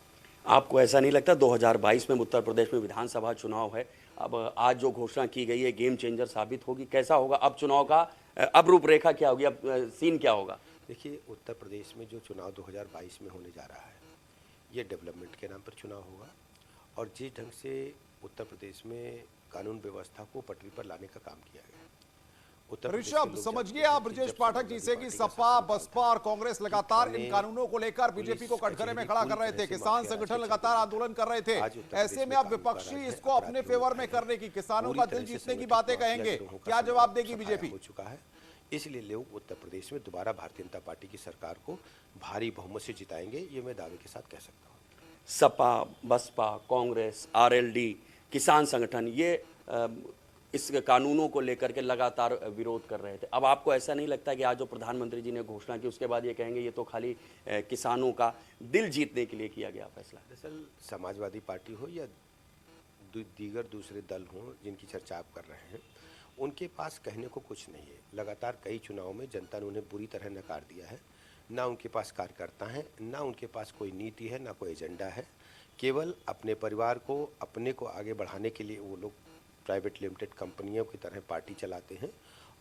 आपको ऐसा नहीं लगता 2022 में उत्तर प्रदेश में विधानसभा चुनाव है, अब आज जो घोषणा की गई है गेम चेंजर साबित होगी? कैसा होगा अब चुनाव का, अब रूपरेखा क्या होगी, अब सीन क्या होगा? देखिए, उत्तर प्रदेश में जो चुनाव 2022 में होने जा रहा है, ये डेवलपमेंट के नाम पर चुनाव होगा और जिस ढंग से उत्तर प्रदेश में कानून व्यवस्था को पटरी पर लाने का काम किया गया। ऋषभ, समझिए आप ब्रजेश पाठक जी से कि सपा, बसपा और कांग्रेस लगातार इन कानूनों को लेकर बीजेपी को कटघरे में खड़ा कर रहे थे, किसान संगठन लगातार आंदोलन कर रहे थे, ऐसे में अब विपक्षी इसको अपने फेवर में करने की, किसानों का दिल जीतने की बातें कहेंगे, क्या जवाब देगी बीजेपी? हो चुका है, इसलिए लोग उत्तर प्रदेश में दोबारा भारतीय जनता पार्टी की सरकार को भारी बहुमत से जिताएंगे, ये मैं दावे के साथ कह सकता हूँ। सपा, बसपा, कांग्रेस, आरएलडी, किसान संगठन ये इस कानूनों को लेकर के लगातार विरोध कर रहे थे। अब आपको ऐसा नहीं लगता कि आज जो प्रधानमंत्री जी ने घोषणा की उसके बाद ये कहेंगे ये तो खाली किसानों का दिल जीतने के लिए किया गया फैसला? दरअसल समाजवादी पार्टी हो या दीगर दूसरे दल हों जिनकी चर्चा आप कर रहे हैं, उनके पास कहने को कुछ नहीं है। लगातार कई चुनावों में जनता ने उन्हें बुरी तरह नकार दिया है। ना उनके पास कार्यकर्ता हैं, ना उनके पास कोई नीति है, ना कोई एजेंडा है। केवल अपने परिवार को, अपने को आगे बढ़ाने के लिए वो लोग प्राइवेट लिमिटेड कंपनियों की तरह पार्टी चलाते हैं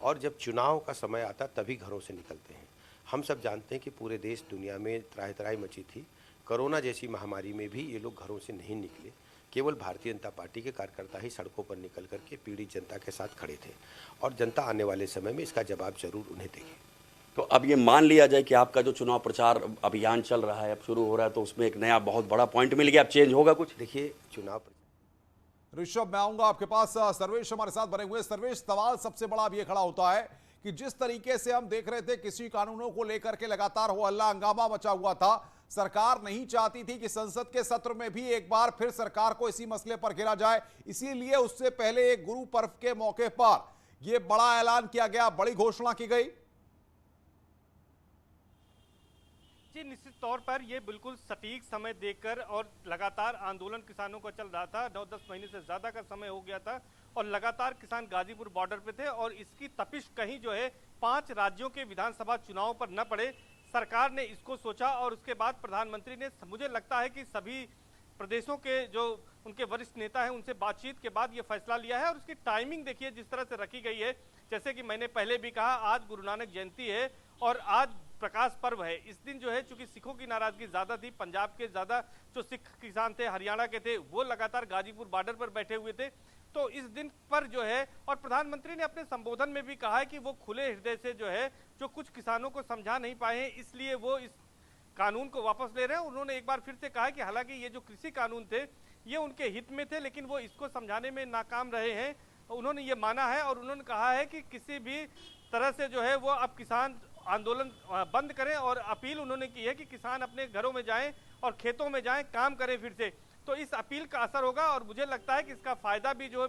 और जब चुनाव का समय आता तभी घरों से निकलते हैं। हम सब जानते हैं कि पूरे देश दुनिया में त्राही मची थी, कोरोना जैसी महामारी में भी ये लोग घरों से नहीं निकले। केवल भारतीय जनता पार्टी के कार्यकर्ता ही सड़कों पर निकल करके पीड़ित जनता के साथ खड़े थे और जनता आने वाले समय में इसका जवाब जरूर उन्हें देगी। तो अब ये मान लिया जाए कि आपका जो चुनाव प्रचार अभियान चल रहा है, अब शुरू हो रहा है, तो उसमें एक नया बहुत बड़ा पॉइंट मिल गया, अब चेंज होगा कुछ? देखिए, चुनाव ऋषभ, मैं आऊंगा आपके पास। सर्वेश हमारे साथ बने हुए। सर्वेश, सवाल सबसे बड़ा अब ये खड़ा होता है कि जिस तरीके से हम देख रहे थे कृषि कानूनों को लेकर के लगातार हो हल्ला हंगामा मचा हुआ था, सरकार नहीं चाहती थी कि संसद के सत्र में भी एक बार फिर सरकार को इसी मसले पर घेरा जाए, इसीलिए उससे पहले एक गुरु पर्व के मौके पर यह बड़ा ऐलान किया गया, बड़ी घोषणा की गई। जी, निश्चित तौर पर ये बिल्कुल सटीक समय देकर और लगातार आंदोलन किसानों का चल रहा था, 9-10 महीने से ज्यादा का समय हो गया था और लगातार किसान गाजीपुर बॉर्डर पे थे और इसकी तपिश कहीं जो है 5 राज्यों के विधानसभा चुनाव पर न पड़े, सरकार ने इसको सोचा और उसके बाद प्रधानमंत्री ने, मुझे लगता है कि सभी प्रदेशों के जो उनके वरिष्ठ नेता हैं उनसे बातचीत के बाद ये फैसला लिया है और उसकी टाइमिंग देखिए जिस तरह से रखी गई है। जैसे कि मैंने पहले भी कहा, आज गुरु नानक जयंती है और आज प्रकाश पर्व है। इस दिन जो है चूंकि सिखों की नाराजगी ज्यादा थी, पंजाब के ज्यादा जो सिख किसान थे, हरियाणा के थे, वो लगातार गाजीपुर बॉर्डर पर बैठे हुए थे, तो इस दिन पर जो है, और प्रधानमंत्री ने अपने संबोधन में भी कहा है कि वो खुले हृदय से जो है, जो कुछ किसानों को समझा नहीं पाए हैं, इसलिए वो इस कानून को वापस ले रहे हैं। उन्होंने एक बार फिर से कहा कि हालांकि ये जो कृषि कानून थे ये उनके हित में थे, लेकिन वो इसको समझाने में नाकाम रहे हैं। उन्होंने ये माना है और उन्होंने कहा है कि किसी भी तरह से जो है वो अब किसान आंदोलन बंद करें, और अपील उन्होंने की है कि किसान अपने घरों में जाएं और खेतों में जाएं, काम करें फिर से। तो इस अपील का असर होगा और मुझे लगता है कि इसका फायदा भी जो है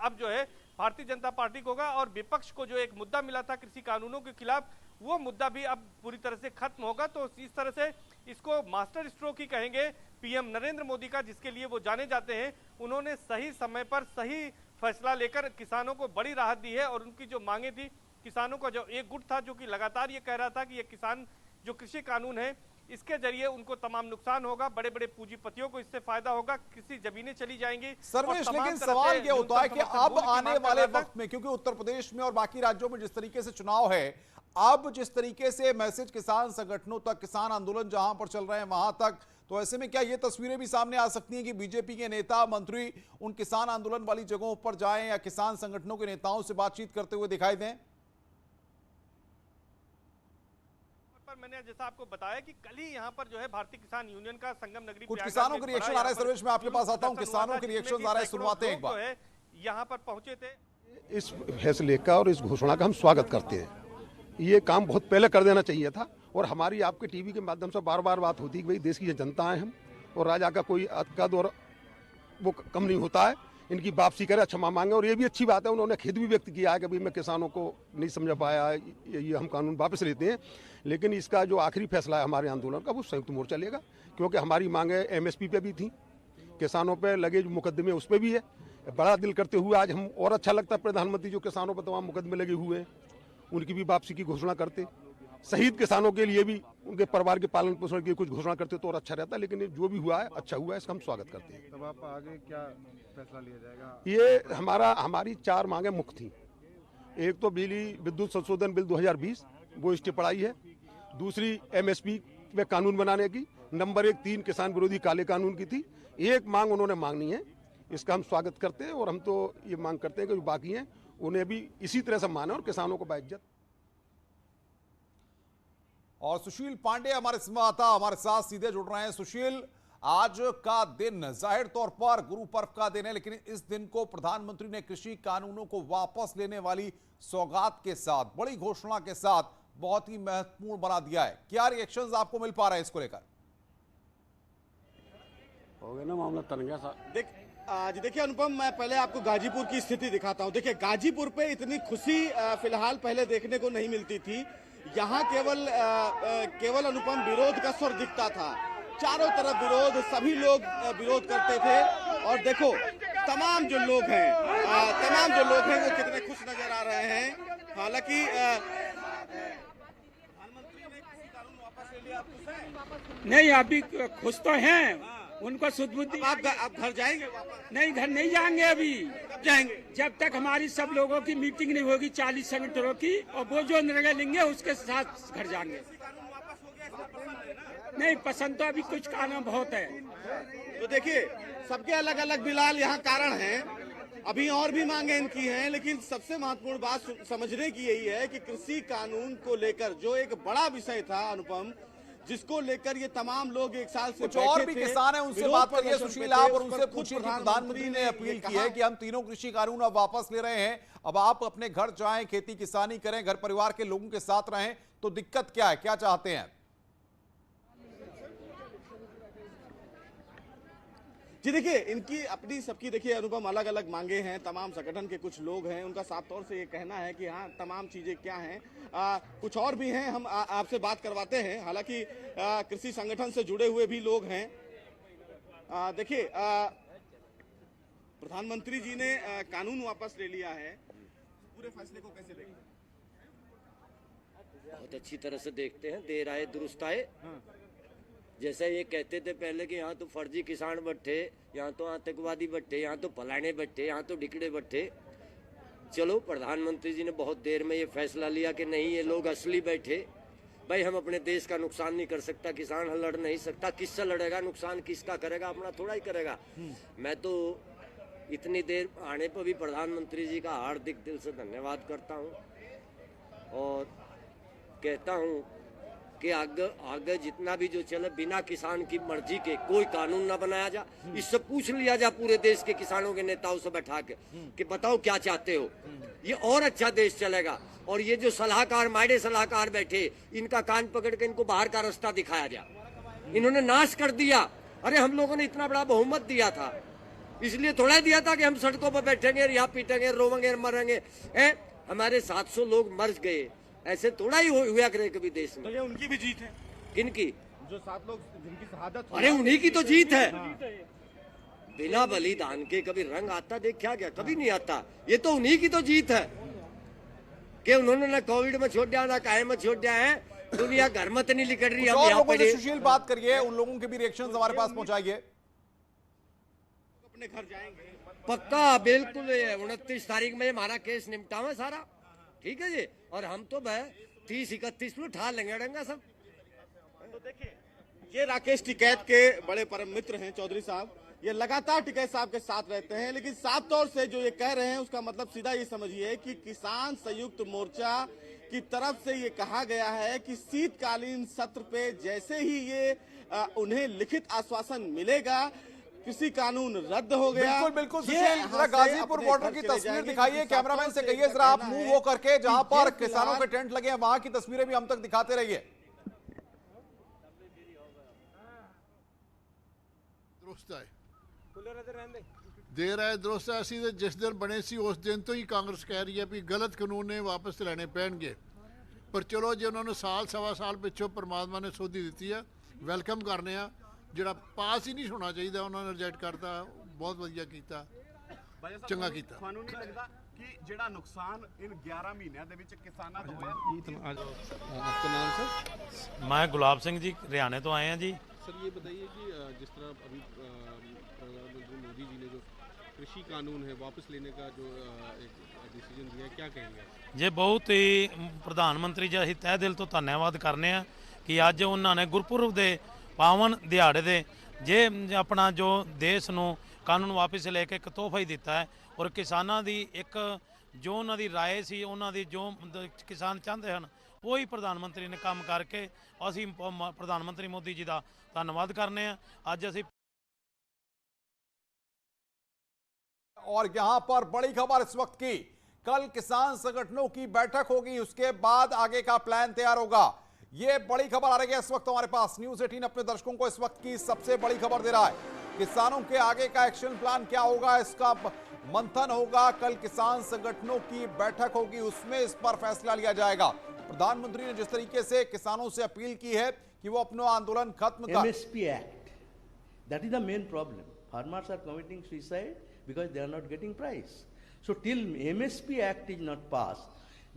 अब जो है भारतीय जनता पार्टी को होगा। और विपक्ष को जो एक मुद्दा मिला था कृषि कानूनों के खिलाफ, वो मुद्दा भी अब पूरी तरह से खत्म होगा। तो इस तरह से इसको मास्टर स्ट्रोक ही कहेंगे पीएम नरेंद्र मोदी का, जिसके लिए वो जाने जाते हैं। उन्होंने सही समय पर सही फैसला लेकर किसानों को बड़ी राहत दी है, और उनकी जो मांगे थी, किसानों का जो एक गुट था जो कि लगातार ये कह रहा था कि ये किसान जो कृषि कानून है इसके जरिए उनको तमाम नुकसान होगा, बड़े बड़े पूंजीपतियों को इससे फायदा होगा, किसी जमीनें चली जाएंगी। सर्वेश, लेकिन सवाल ये होता है कि अब आने वाले वक्त में, क्योंकि उत्तर प्रदेश में और बाकी राज्यों में जिस तरीके से चुनाव है, अब जिस तरीके से मैसेज किसान संगठनों तक, किसान आंदोलन जहां पर चल रहे हैं वहां तक, तो ऐसे में क्या ये तस्वीरें भी सामने आ सकती हैं कि बीजेपी के नेता मंत्री उन किसान आंदोलन वाली जगहों पर जाएं या किसान संगठनों के नेताओं से बातचीत करते हुए दिखाई दें? मैंने जैसा आपको बताया कि कल ही यहाँ पर जो है भारतीय किसान यूनियन का संगम नगरी कुछ किसानों के रिएक्शन आ रहे हैं। सर्वेश, मैं आपके पास आता हूं, किसानों के रिएक्शन आ रहे हैं, सुनवाते हैं एक बार। यहाँ पर पहुंचे थे। इस फैसले का और इस घोषणा का हम स्वागत करते हैं। ये काम बहुत पहले कर देना चाहिए था, और हमारी आपके टीवी के माध्यम से बार बार बात होती है कि भाई देश की जनता है हम, और राजा का कोई कद और वो कम नहीं होता है, इनकी वापसी करे, क्षमा मांगे। और ये भी अच्छी बात है, उन्होंने खेद भी व्यक्त किया है कि भाई मैं किसानों को नहीं समझ पाया, ये हम कानून वापस लेते हैं। लेकिन इसका जो आखिरी फैसला है हमारे आंदोलन का, वो संयुक्त मोर्चा लेगा, क्योंकि हमारी मांगे एमएसपी पे भी थी, किसानों पे लगे जो मुकदमे उस पर भी है। बड़ा दिल करते हुए आज हम, और अच्छा लगता है प्रधानमंत्री जो किसानों पर तमाम मुकदमे लगे हुए हैं उनकी भी वापसी की घोषणा करते, शहीद किसानों के लिए भी उनके परिवार के पालन पोषण की कुछ घोषणा करते तो और अच्छा रहता। लेकिन जो भी हुआ है अच्छा हुआ है, इसका हम स्वागत करते हैं। तब आप आगे क्या फैसला लिया जाएगा? ये हमारी 4 मांगे मुख्य थी। एक तो बिजली विद्युत संशोधन बिल 2020, वो स्टे पढ़ाई है। दूसरी एमएसपी पे कानून बनाने की। नंबर 1 3 किसान विरोधी काले कानून की थी। एक मांग उन्होंने मांगनी है, इसका हम स्वागत करते हैं, और हम तो ये मांग करते हैं कि जो बाकी हैं उन्हें भी इसी तरह से माने और किसानों को बाइज्जत। और सुशील पांडे हमारे संवाददाता हमारे साथ सीधे जुड़ रहे हैं। सुशील, आज का दिन जाहिर तौर पर गुरु पर्व का दिन है, लेकिन इस दिन को प्रधानमंत्री ने कृषि कानूनों को वापस लेने वाली सौगात के साथ, बड़ी घोषणा के साथ बहुत ही महत्वपूर्ण बना दिया है। क्या रिएक्शंस आपको मिल पा रहे हैं इसको लेकर? हो गया ना मामला तन गया साहब। आज देखिए अनुपम, मैं पहले आपको गाजीपुर की स्थिति दिखाता हूं। देखिए गाजीपुर पे इतनी खुशी फिलहाल पहले देखने को नहीं मिलती थी। यहाँ केवल अनुपम विरोध का स्वर दिखता था, चारों तरफ विरोध, सभी लोग विरोध करते थे। और देखो तमाम जो लोग हैं वो कितने खुश नजर आ रहे हैं। हालांकि प्रधानमंत्री ने कृषि कानून वापस ले लिया, आप खुश हैं? नहीं, अभी खुश तो हैं, उनको शुद्ध बुद्धि। आप घर जाएंगे वापस? नहीं, घर नहीं जाएंगे अभी। कब जाएंगे? जब तक हमारी सब लोगों की मीटिंग नहीं होगी 40 संगठनों की, और वो जो निर्णय लेंगे उसके साथ घर जाएंगे। नहीं, पसंद तो अभी कुछ कानून बहुत है। तो देखिए सबके अलग अलग बिलाल यहाँ कारण हैं, अभी और भी मांगे इनकी हैं, लेकिन सबसे महत्वपूर्ण बात समझने की यही है कि कृषि कानून को लेकर जो एक बड़ा विषय था अनुपम, जिसको लेकर ये तमाम लोग एक साल से कुछ और भी किसान है, उनसे बात करिए सुशील आप, और उनसे पूछिए कि प्रधानमंत्री ने अपील की है कि हम तीनों कृषि कानून अब वापस ले रहे हैं, अब आप अपने घर जाएं, खेती किसानी करें, घर परिवार के लोगों के साथ रहें, तो दिक्कत क्या है, क्या चाहते हैं? जी देखिए, इनकी अपनी सबकी देखिए अनुपम अलग अलग मांगे हैं। तमाम संगठन के कुछ लोग हैं, उनका साफ तौर से ये कहना है कि हाँ तमाम चीजें क्या हैं। कुछ और भी हैं, हम आपसे बात करवाते हैं। हालांकि कृषि संगठन से जुड़े हुए भी लोग हैं। देखिए प्रधानमंत्री जी ने कानून वापस ले लिया है, पूरे फैसले को कैसे देखते हैं? बहुत अच्छी तरह से देखते हैं, देर आए दुरुस्त आए। जैसा ये कहते थे पहले कि यहाँ तो फर्जी किसान बैठे, यहाँ तो आतंकवादी बैठे, यहाँ तो फलाने बैठे, यहाँ तो ढिकड़े बैठे। चलो प्रधानमंत्री जी ने बहुत देर में ये फैसला लिया कि नहीं, ये लोग असली बैठे। भाई हम अपने देश का नुकसान नहीं कर सकता, किसान लड़ नहीं सकता, किससे लड़ेगा, नुकसान किसका करेगा, अपना थोड़ा ही करेगा। मैं तो इतनी देर आने पर भी प्रधानमंत्री जी का हार्दिक दिल से धन्यवाद करता हूँ, और कहता हूँ कि आगे जितना भी जो चले बिना किसान की मर्जी के कोई कानून ना बनाया जा। इससे पूछ लिया जा पूरे देश के किसानों के नेताओं से बैठा के कि बताओ क्या चाहते हो, ये और अच्छा देश चलेगा। और ये जो सलाहकार मायने सलाहकार बैठे, इनका कान पकड़ के इनको बाहर का रास्ता दिखाया जा। इन्होंने नाश कर दिया। अरे हम लोगों ने इतना बड़ा बहुमत दिया था, इसलिए थोड़ा दिया था कि हम सड़कों पर बैठेंगे, यहाँ पीटेंगे, रोवेंगे, मरेंगे। हमारे 700 लोग मर गए, ऐसे थोड़ा ही हुआ करे कभी देश में। तो ये उनकी भी जीत है। किनकी? जो 7 लोग जिनकी शहादत। अरे उन्हीं की तो जीत है। बिना बलिदान के कभी रंग आता देखा क्या? कभी नहीं आता। ये तो उन्हीं की तो जीत है कि उन्होंने ना कोविड में छोड़ दिया, ना काहे में छोड़ दिया है। दुनिया घर मत नहीं लिकड़ रही। हम यहाँ पे सुशील बात करिए, उन लोगों के भी रिएक्शंस हमारे पास पहुंचाइए। अपने घर जाएंगे पक्का, बिल्कुल। 29 तारीख में हमारा केस निपटावा सारा, ठीक है जी। और हम तो 30-31 में उठा लेंगे डंगा सब। तो देखिए, ये राकेश टिकैत के बड़े परम मित्र हैं चौधरी साहब। ये लगातार टिकैत साहब के साथ रहते हैं, लेकिन साफ तौर से जो ये कह रहे हैं उसका मतलब सीधा ये समझिए कि किसान संयुक्त मोर्चा की तरफ से ये कहा गया है कि शीतकालीन सत्र पे जैसे ही ये उन्हें लिखित आश्वासन मिलेगा, कृषि कानून रद्द हो गया। बिल्कुल बिल्कुल सुशील, जरा गाजीपुर बॉर्डर की तस्वीर दिखाइए, कैमरामैन से कहिए जरा आप मूव हो करके, जहां पर किसानों के टेंट लगे हैं वहां की तस्वीरें भी हम तक दिखाते रहिए। दुरुस्त है, देर है दुरुस्त है। ਅਸੀਂ ਤੇ ਜਿਸ ਦਿਨ ਬਣੇ ਸੀ ਉਸ ਦਿਨ ਤੋਂ ਹੀ ਕਾਂਗਰਸ ਕਹਿ ਰਹੀ ਹੈ ਵੀ ਗਲਤ ਕਾਨੂੰਨ ਨੇ ਵਾਪਸ ਲੈਣੇ ਪੈਣਗੇ, ਪਰ ਚਲੋ ਜੇ ਉਹਨਾਂ ਨੂੰ ਸਾਲ ਸਵਾ ਸਾਲ ਪਿੱਛੋਂ ਪਰਮਾਤਮਾ ਨੇ ਸੋਧੀ ਦਿੱਤੀ ਹੈ, ਵੈਲਕਮ ਕਰਨੇ ਆ। ਜਿਹੜਾ ਪਾਸ ਹੀ ਨਹੀਂ ਹੋਣਾ ਚਾਹੀਦਾ ਉਹਨਾਂ ਨੇ ਰਿਜੈਕਟ ਕਰਤਾ, ਬਹੁਤ ਵਧੀਆ ਕੀਤਾ, ਚੰਗਾ ਕੀਤਾ। ਤੁਹਾਨੂੰ ਨਹੀਂ ਲੱਗਦਾ कि ਜਿਹੜਾ नुकसान इन 11 ਮਹੀਨਿਆਂ ਦੇ ਵਿੱਚ ਕਿਸਾਨਾਂ ਦਾ ਹੋਇਆ? आपका नाम सर? मैं गुलाब सिंह जी हरियाणा तो आए हैं जी। सर ये बताइए कि जिस तरह अभी प्रधानमंत्री मोदी जी ने जो कृषि कानून है वापस लेने का जो एक डिसीजन दिया है, क्या कहेंगे? ये बहुत ही प्रधानमंत्री जी ਅਸੀਂ ਤਹਿ ਦਿਲ ਤੋਂ ਧੰਨਵਾਦ ਕਰਨੇ ਆ ਕਿ ਅੱਜ ਉਹਨਾਂ ਨੇ ਗੁਰਪੁਰਬ ਦੇ ਪਾਵਨ ਦਿਹਾੜੇ ਦੇ ਜੇ ਆਪਣਾ ਜੋ ਦੇਸ਼ ਨੂੰ ਕਾਨੂੰਨ ਵਾਪਸ ਲੈ ਕੇ ਇੱਕ ਤੋਹਫਾ ਹੀ ਦਿੱਤਾ ਹੈ। ਔਰ ਕਿਸਾਨਾਂ ਦੀ ਇੱਕ ਜੋ ਉਹਨਾਂ ਦੀ ਰਾਏ ਸੀ, ਉਹਨਾਂ ਦੀ ਜੋ ਕਿਸਾਨ ਚਾਹੁੰਦੇ ਹਨ ਉਹੀ ਪ੍ਰਧਾਨ ਮੰਤਰੀ ਨੇ ਕੰਮ ਕਰਕੇ ਅਸੀਂ ਪ੍ਰਧਾਨ ਮੰਤਰੀ ਮੋਦੀ ਜੀ ਦਾ ਧੰਨਵਾਦ ਕਰਨੇ ਆ। ਅੱਜ ਅਸੀਂ और यहां पर बड़ी खबर इस वक्त की, कल किसान संगठनों की बैठक होगी, उसके बाद आगे का प्लान तैयार होगा। ये बड़ी खबर आ रही है इस वक्त हमारे पास। न्यूज़ 18 अपने दर्शकों को इस वक्त की सबसे बड़ी खबर दे रहा है। किसानों के आगे का एक्शन प्लान क्या होगा, इसका मंथन होगा। कल किसान संगठनों की बैठक होगी, उसमें इस पर फैसला लिया जाएगा। प्रधानमंत्री ने जिस तरीके से किसानों से अपील की है कि वो अपना आंदोलन खत्म कर। MSP Act, that is the main problem. Farmers are committing suicide because they are not getting price. So till MSP Act is not passed,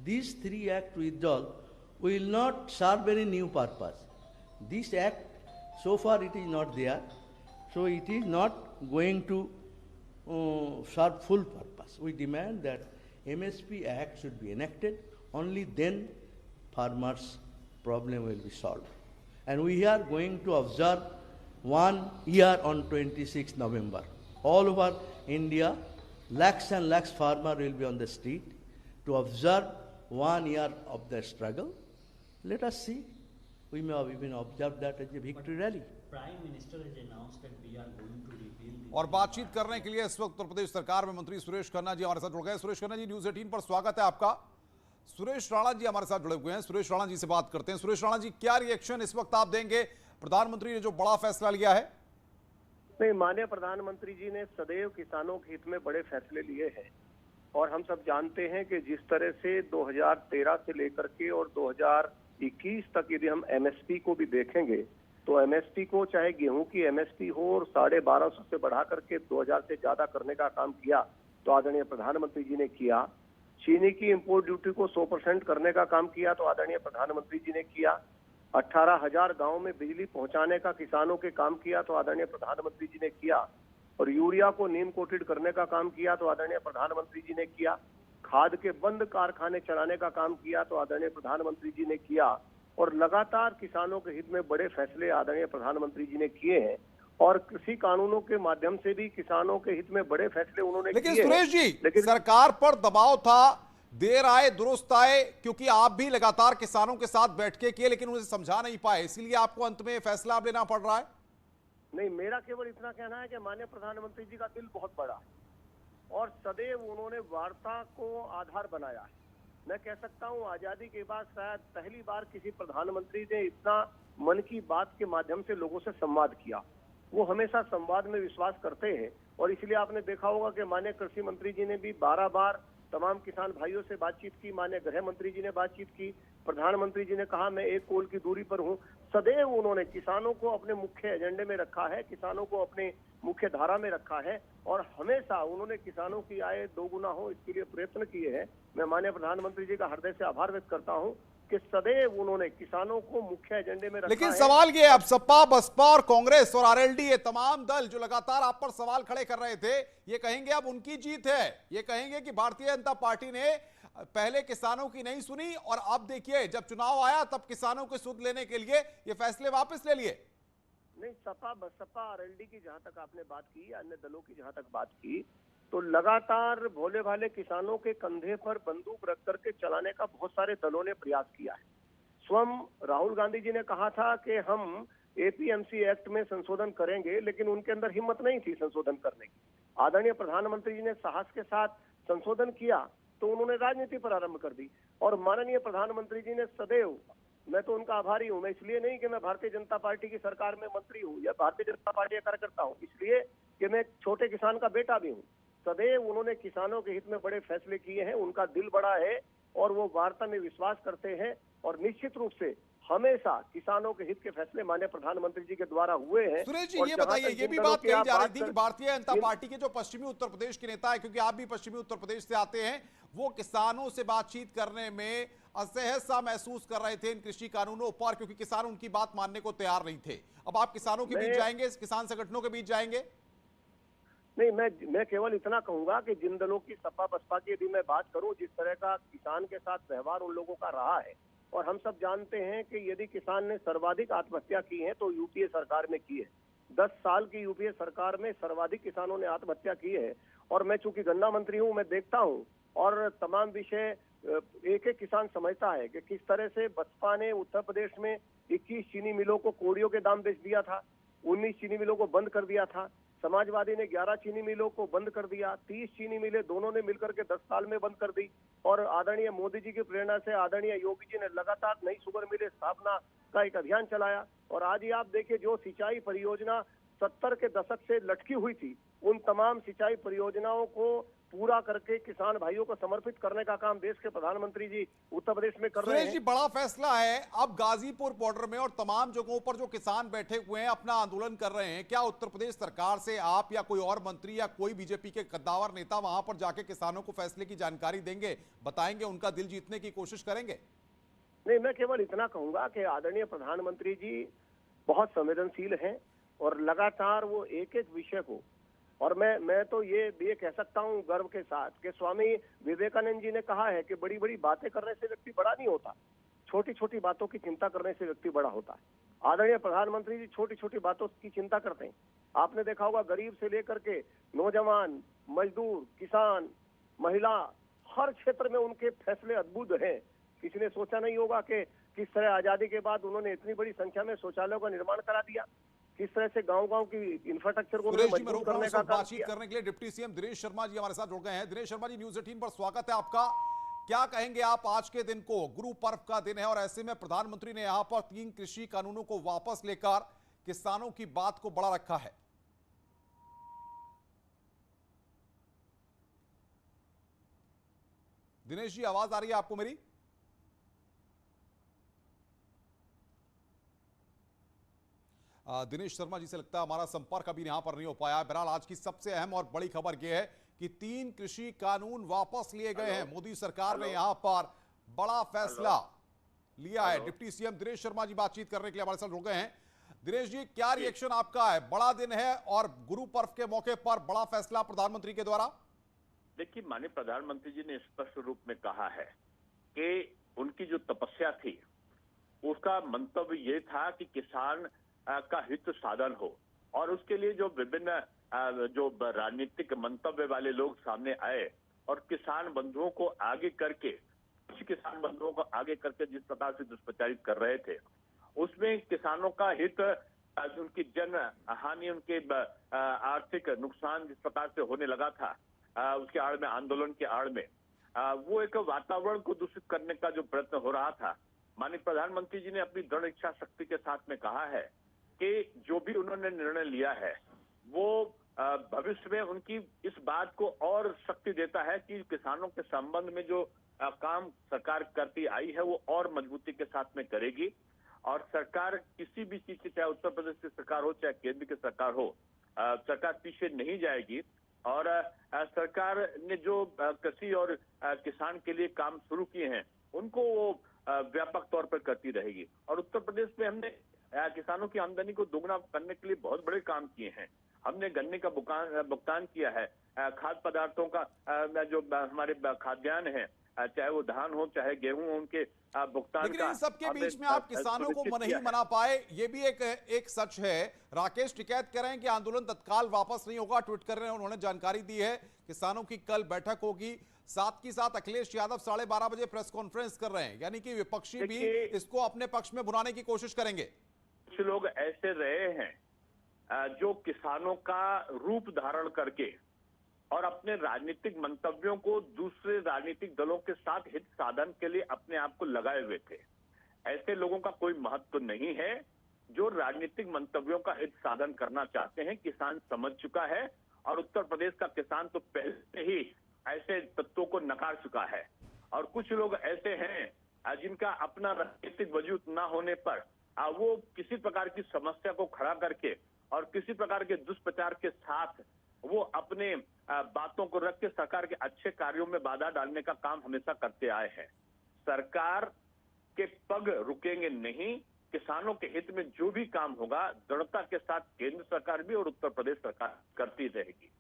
these 3 acts withdrawal will not serve any new purpose. This act, so far it is not there, so it is not going to serve full purpose. We demand that MSP Act should be enacted, only then farmers' problem will be solved. And we are going to observe 1 year on 26 November. All over India, lakhs and lakhs farmers will be on the street to observe 1 year of their struggle. Let us see. We may even observe that as a victory rally. Prime Minister has announced that we are going to repeal the... और बातचीत करने के लिए इस वक्त उत्तर प्रदेश सरकार में मंत्री सुरेश खन्ना जी हमारे साथ जुड़ गए। सुरेश खन्ना जी, न्यूज़ 18 पर स्वागत है आपका। सुरेश राणा जी हमारे साथ जुड़े हुए हैं, सुरेश राणा जी से बात करते हैं। सुरेश राणा जी, क्या रिएक्शन इस वक्त आप देंगे? प्रधानमंत्री ने जो बड़ा फैसला लिया है। नहीं, माननीय प्रधानमंत्री जी ने सदैव किसानों के हित में बड़े फैसले लिए हैं और हम सब जानते हैं कि जिस तरह से 2013 से लेकर के और 2021 तक यदि हम एमएसपी को भी देखेंगे तो एमएसपी को, चाहे गेहूं की एमएसपी हो, और 1250 से बढ़ा करके 2000 से ज्यादा करने का काम किया तो आदरणीय प्रधानमंत्री जी ने किया। चीनी की इंपोर्ट ड्यूटी को 100% करने का काम किया तो आदरणीय प्रधानमंत्री जी ने किया। 18,000 गांव में बिजली पहुंचाने का किसानों के काम किया तो आदरणीय प्रधानमंत्री जी ने किया। और यूरिया को नीम कोटेड करने का काम किया तो आदरणीय प्रधानमंत्री जी ने किया। खाद के बंद कारखाने चलाने का काम किया तो आदरणीय प्रधानमंत्री जी ने किया। और लगातार किसानों के हित में बड़े फैसले आदरणीय प्रधानमंत्री जी ने किए हैं और कृषि कानूनों के माध्यम से भी किसानों के हित में बड़े फैसले उन्होंने किए। लेकिन सुरेश जी, लेकिन सरकार पर दबाव था, देर आए दुरुस्त आए, क्योंकि आप भी लगातार किसानों के साथ बैठके किए लेकिन उन्हें समझा नहीं पाए, इसीलिए आपको अंत में फैसला अब लेना पड़ रहा है। नहीं, मेरा केवल इतना कहना है कि माननीय प्रधानमंत्री जी का दिल बहुत बड़ा है और सदैव उन्होंने वार्ता को आधार बनाया है। मैं कह सकता हूं आजादी के बाद शायद पहली बार किसी प्रधानमंत्री ने इतना मन की बात के माध्यम से लोगों से संवाद किया। वो हमेशा संवाद में विश्वास करते हैं और इसलिए आपने देखा होगा कि माननीय कृषि मंत्री जी ने भी 12 बार तमाम किसान भाइयों से बातचीत की, माननीय गृह मंत्री जी ने बातचीत की, प्रधानमंत्री जी ने कहा मैं 1 कोल की दूरी पर हूं। सदैव उन्होंने किसानों को अपने मुख्य एजेंडे में रखा है, किसानों को अपने मुख्य धारा में रखा है और हमेशा उन्होंने किसानों की आय दोगुना हो इसके लिए प्रयत्न किए हैं। मैं माननीय प्रधानमंत्री जी का हृदय से आभार व्यक्त करता हूं कि सदैव उन्होंने किसानों को मुख्य एजेंडे में रखा लेकिन है। सवाल ये अब सपा, बसपा और कांग्रेस और आरएलडी, ये तमाम दल जो लगातार आप पर सवाल खड़े कर रहे थे, ये कहेंगे अब उनकी जीत है। ये कहेंगे कि भारतीय जनता पार्टी ने पहले किसानों की नहीं सुनी और अब देखिए जब चुनाव आया तब किसानों की सुध लेने के लिए ये फैसले वापस ले लिए। नहीं, सपा बसपा आरएलडी की जहां तक आपने बात की, अन्य दलों की जहां तक बात की, तो लगातार भोले भाले किसानों के कंधे पर बंदूक रख करके चलाने का बहुत सारे दलों ने प्रयास किया है। स्वयं राहुल गांधी जी ने कहा था कि हम एपीएमसी एक्ट में संशोधन करेंगे, लेकिन उनके अंदर हिम्मत नहीं थी संशोधन करने की। आदरणीय प्रधानमंत्री जी ने साहस के साथ संशोधन किया तो उन्होंने राजनीति प्रारंभ कर दी और माननीय प्रधानमंत्री जी ने सदैव, मैं तो उनका आभारी हूं, मैं इसलिए नहीं कि मैं भारतीय जनता पार्टी की सरकार में मंत्री हूं या भारतीय जनता पार्टी का कार्यकर्ता हूं, इसलिए कि मैं छोटे किसान का बेटा भी हूं। सदैव उन्होंने किसानों के हित में बड़े फैसले किए हैं, उनका दिल बड़ा है और वो वार्ता में विश्वास करते हैं और निश्चित रूप से हमेशा किसानों के हित के फैसले माननीय प्रधानमंत्री जी के द्वारा हुए हैं। सुरेश जी, ये बताइए, ये भी बात कही जा रही थी कि भारतीय जनता पार्टी के जो पश्चिमी उत्तर प्रदेश के नेता है, क्योंकि आप भी पश्चिमी उत्तर प्रदेश से आते हैं, वो किसानों से बातचीत करने में असहज सा महसूस कर रहे थे इन कृषि कानूनों पर, क्योंकि किसान उनकी बात मानने को तैयार नहीं थे। अब आप किसानों के बीच जाएंगे, किसान संगठनों के बीच जाएंगे? नहीं, मैं केवल इतना कहूंगा कि जिन दलों की सपा बसपा की यदि मैं बात करूं, जिस तरह का किसान के साथ व्यवहार उन लोगों का रहा है, और हम सब जानते हैं कि यदि किसान ने सर्वाधिक आत्महत्या की है तो यूपीए सरकार में की है। 10 साल की यूपीए सरकार में सर्वाधिक किसानों ने आत्महत्या की है और मैं चूंकि गन्ना मंत्री हूं, मैं देखता हूं और तमाम विषय एक एक किसान समझता है कि किस तरह से बसपा ने उत्तर प्रदेश में 21 चीनी मिलों को कोड़ियों के दाम बेच दिया था, 19 चीनी मिलों को बंद कर दिया था, समाजवादी ने 11 चीनी मिलों को बंद कर दिया, 30 चीनी मिलें दोनों ने मिलकर के 10 साल में बंद कर दी और आदरणीय मोदी जी की प्रेरणा से आदरणीय योगी जी ने लगातार नई शुगर मिलें स्थापना का एक अभियान चलाया और आज ही आप देखिए जो सिंचाई परियोजना 70 के दशक से लटकी हुई थी, उन तमाम सिंचाई परियोजनाओं को पूरा करके किसान भाइयों को समर्पित करने का काम देश के प्रधानमंत्री जी उत्तर प्रदेश में कर रहे हैं। सुरेश जी, बड़ा फैसला है। अब गाजीपुर बॉर्डर में और तमाम जगहों पर जो किसान बैठे हुए हैं, अपना आंदोलन कर रहे हैं, क्या उत्तर प्रदेश सरकार से आप या कोई और मंत्री या कोई बीजेपी के कद्दावर नेता वहां पर जाके किसानों को फैसले की जानकारी देंगे, बताएंगे, उनका दिल जीतने की कोशिश करेंगे? नहीं, मैं केवल इतना कहूंगा कि आदरणीय प्रधानमंत्री जी बहुत संवेदनशील हैं और लगातार वो एक एक विषय को, और मैं तो ये कह सकता हूं गर्व के साथ कि स्वामी विवेकानंद जी ने कहा है कि बड़ी बड़ी बातें करने से व्यक्ति बड़ा नहीं होता, छोटी छोटी बातों की चिंता करने से व्यक्ति बड़ा होता है। आदरणीय प्रधानमंत्री जी छोटी छोटी बातों की चिंता करते हैं। आपने देखा होगा गरीब से लेकर के नौजवान, मजदूर, किसान, महिला, हर क्षेत्र में उनके फैसले अद्भुत हैं। किसी ने सोचा नहीं होगा कि किस तरह आजादी के बाद उन्होंने इतनी बड़ी संख्या में शौचालयों का निर्माण करा दिया, किस तरह से गांव-गांव की इंफ्रास्ट्रक्चर को मजबूत करने का काम बातचीत करने के लिए डिप्टी सीएम दिनेश शर्मा जी हमारे साथ जुड़ गए हैं। दिनेश शर्मा जी, न्यूज़ 18 पर स्वागत है आपका। क्या कहेंगे आप आज के दिन को? गुरु पर्व का दिन है और ऐसे में प्रधानमंत्री ने यहां पर 3 कृषि कानूनों को वापस लेकर किसानों की बात को बड़ा रखा है। दिनेश जी, आवाज आ रही है आपको मेरी? दिनेश शर्मा जी से लगता है हमारा संपर्क अभी यहां पर नहीं हो पाया। बहरहाल आज की सबसे अहम और बड़ी खबर यह है कि 3 कृषि कानून वापस लिए गए हैं। मोदी सरकार ने यहां पर बड़ा फैसला लिया है। डिप्टी सीएम दिनेश शर्मा जी बातचीत करने के लिए हमारे साथ जुड़ गए हैं। दिनेश जी, क्या रिएक्शन आपका है? बड़ा दिन है और गुरु पर्व के मौके पर बड़ा फैसला प्रधानमंत्री के द्वारा। देखिए, माननीय प्रधानमंत्री जी ने स्पष्ट रूप में कहा है कि उनकी जो तपस्या थी उसका मंतव्य ये था कि किसान का हित साधन हो और उसके लिए जो विभिन्न जो राजनीतिक मंतव्य वाले लोग सामने आए और किसान बंधुओं को आगे करके, कुछ किसान बंधुओं को आगे करके जिस प्रकार से दुष्प्रचारित कर रहे थे, उसमें किसानों का हित, उनकी जन हानि, उनके आर्थिक नुकसान जिस प्रकार से होने लगा था, उसके आड़ में, आंदोलन के आड़ में, वो एक वातावरण को दूषित करने का जो प्रयत्न हो रहा था, माननीय प्रधानमंत्री जी ने अपनी दृढ़ इच्छा शक्ति के साथ में कहा है कि जो भी उन्होंने निर्णय लिया है वो भविष्य में उनकी इस बात को और शक्ति देता है कि किसानों के संबंध में जो काम सरकार करती आई है वो और मजबूती के साथ में करेगी। और सरकार किसी भी चीज की, चाहे उत्तर प्रदेश की सरकार हो चाहे केंद्र की सरकार हो, सरकार पीछे नहीं जाएगी। और सरकार ने जो कृषि और किसान के लिए काम शुरू किए हैं उनको वो व्यापक तौर पर करती रहेगी। और उत्तर प्रदेश में हमने किसानों की आमदनी को दोगुना करने के लिए बहुत बड़े काम किए हैं। हमने गन्ने का भुगतान किया है, खाद्य पदार्थों का जो हमारे खाद्यान्न है, चाहे वो धान हो चाहे गेहूं हो, उनके भुगतान लेकिन का। इन सबके बीच में आप किसानों को नहीं मना पाए, ये भी एक सच है। राकेश टिकैत कह रहे हैं कि आंदोलन तत्काल वापस नहीं होगा, ट्वीट कर रहे हैं, उन्होंने जानकारी दी है किसानों की कल बैठक होगी। साथ ही साथ अखिलेश यादव 12:30 बजे प्रेस कॉन्फ्रेंस कर रहे हैं, यानी कि विपक्षी भी इसको अपने पक्ष में भुनाने की कोशिश करेंगे। कुछ लोग ऐसे रहे हैं जो किसानों का रूप धारण करके और अपने राजनीतिक मंतव्यों को दूसरे राजनीतिक दलों के साथ हित साधन के लिए अपने आप को लगाए हुए थे। ऐसे लोगों का कोई महत्व नहीं है। जो राजनीतिक मंतव्यों का हित साधन करना चाहते हैं, किसान समझ चुका है। और उत्तर प्रदेश का किसान तो पहले से ही ऐसे तत्वों को नकार चुका है। और कुछ लोग ऐसे हैं जिनका अपना राजनीतिक वजूद न होने पर वो किसी प्रकार की समस्या को खड़ा करके और किसी प्रकार के दुष्प्रचार के साथ वो अपने बातों को रख के सरकार के अच्छे कार्यों में बाधा डालने का काम हमेशा करते आए हैं। सरकार के पग रुकेंगे नहीं। किसानों के हित में जो भी काम होगा दृढ़ता के साथ केंद्र सरकार भी और उत्तर प्रदेश सरकार करती रहेगी।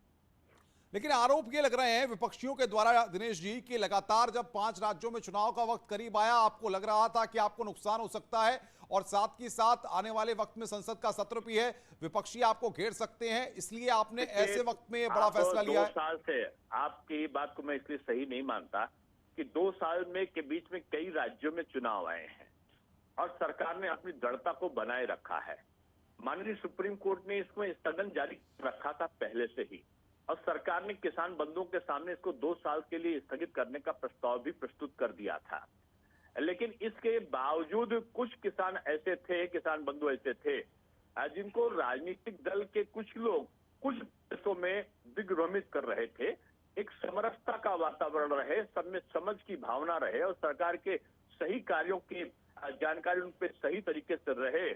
लेकिन आरोप ये लग रहे हैं विपक्षियों के द्वारा, दिनेश जी, कि लगातार जब 5 राज्यों में चुनाव का वक्त करीब आया, आपको लग रहा था कि आपको नुकसान हो सकता है और साथ ही साथ आने वाले वक्त में संसद का सत्र भी है, विपक्षी आपको घेर सकते हैं, इसलिए आपने ऐसे वक्त में बड़ा फैसला लिया है। 2 साल से आपकी बात को मैं इसलिए सही नहीं मानता कि 2 साल में के बीच में कई राज्यों में चुनाव आए हैं और सरकार ने अपनी दृढ़ता को बनाए रखा है। माननीय सुप्रीम कोर्ट ने इसमें स्थगन जारी रखा था पहले से ही, और सरकार ने किसान बंधुओं के सामने इसको 2 साल के लिए स्थगित करने का प्रस्ताव भी प्रस्तुत कर दिया था। लेकिन इसके बावजूद कुछ किसान ऐसे थे, किसान बंधु ऐसे थे जिनको राजनीतिक दल के कुछ लोग कुछ देशों में दिग्भ्रमित कर रहे थे। एक समरसता का वातावरण रहे, सब में समझ की भावना रहे और सरकार के सही कार्यों की जानकारी उन पे सही तरीके से रहे।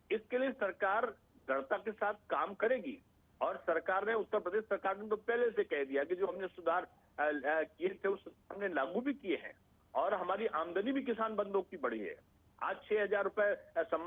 इसके लिए सरकार दृढ़ता के साथ काम करेगी। और सरकार ने, उत्तर प्रदेश सरकार ने तो पहले से कह दिया कि जो हमने सुधार किए थे उस हमने लागू भी किए हैं और हमारी आमदनी भी किसान बंधुओं की बढ़ी है। आज 6,000 रुपए सम्मान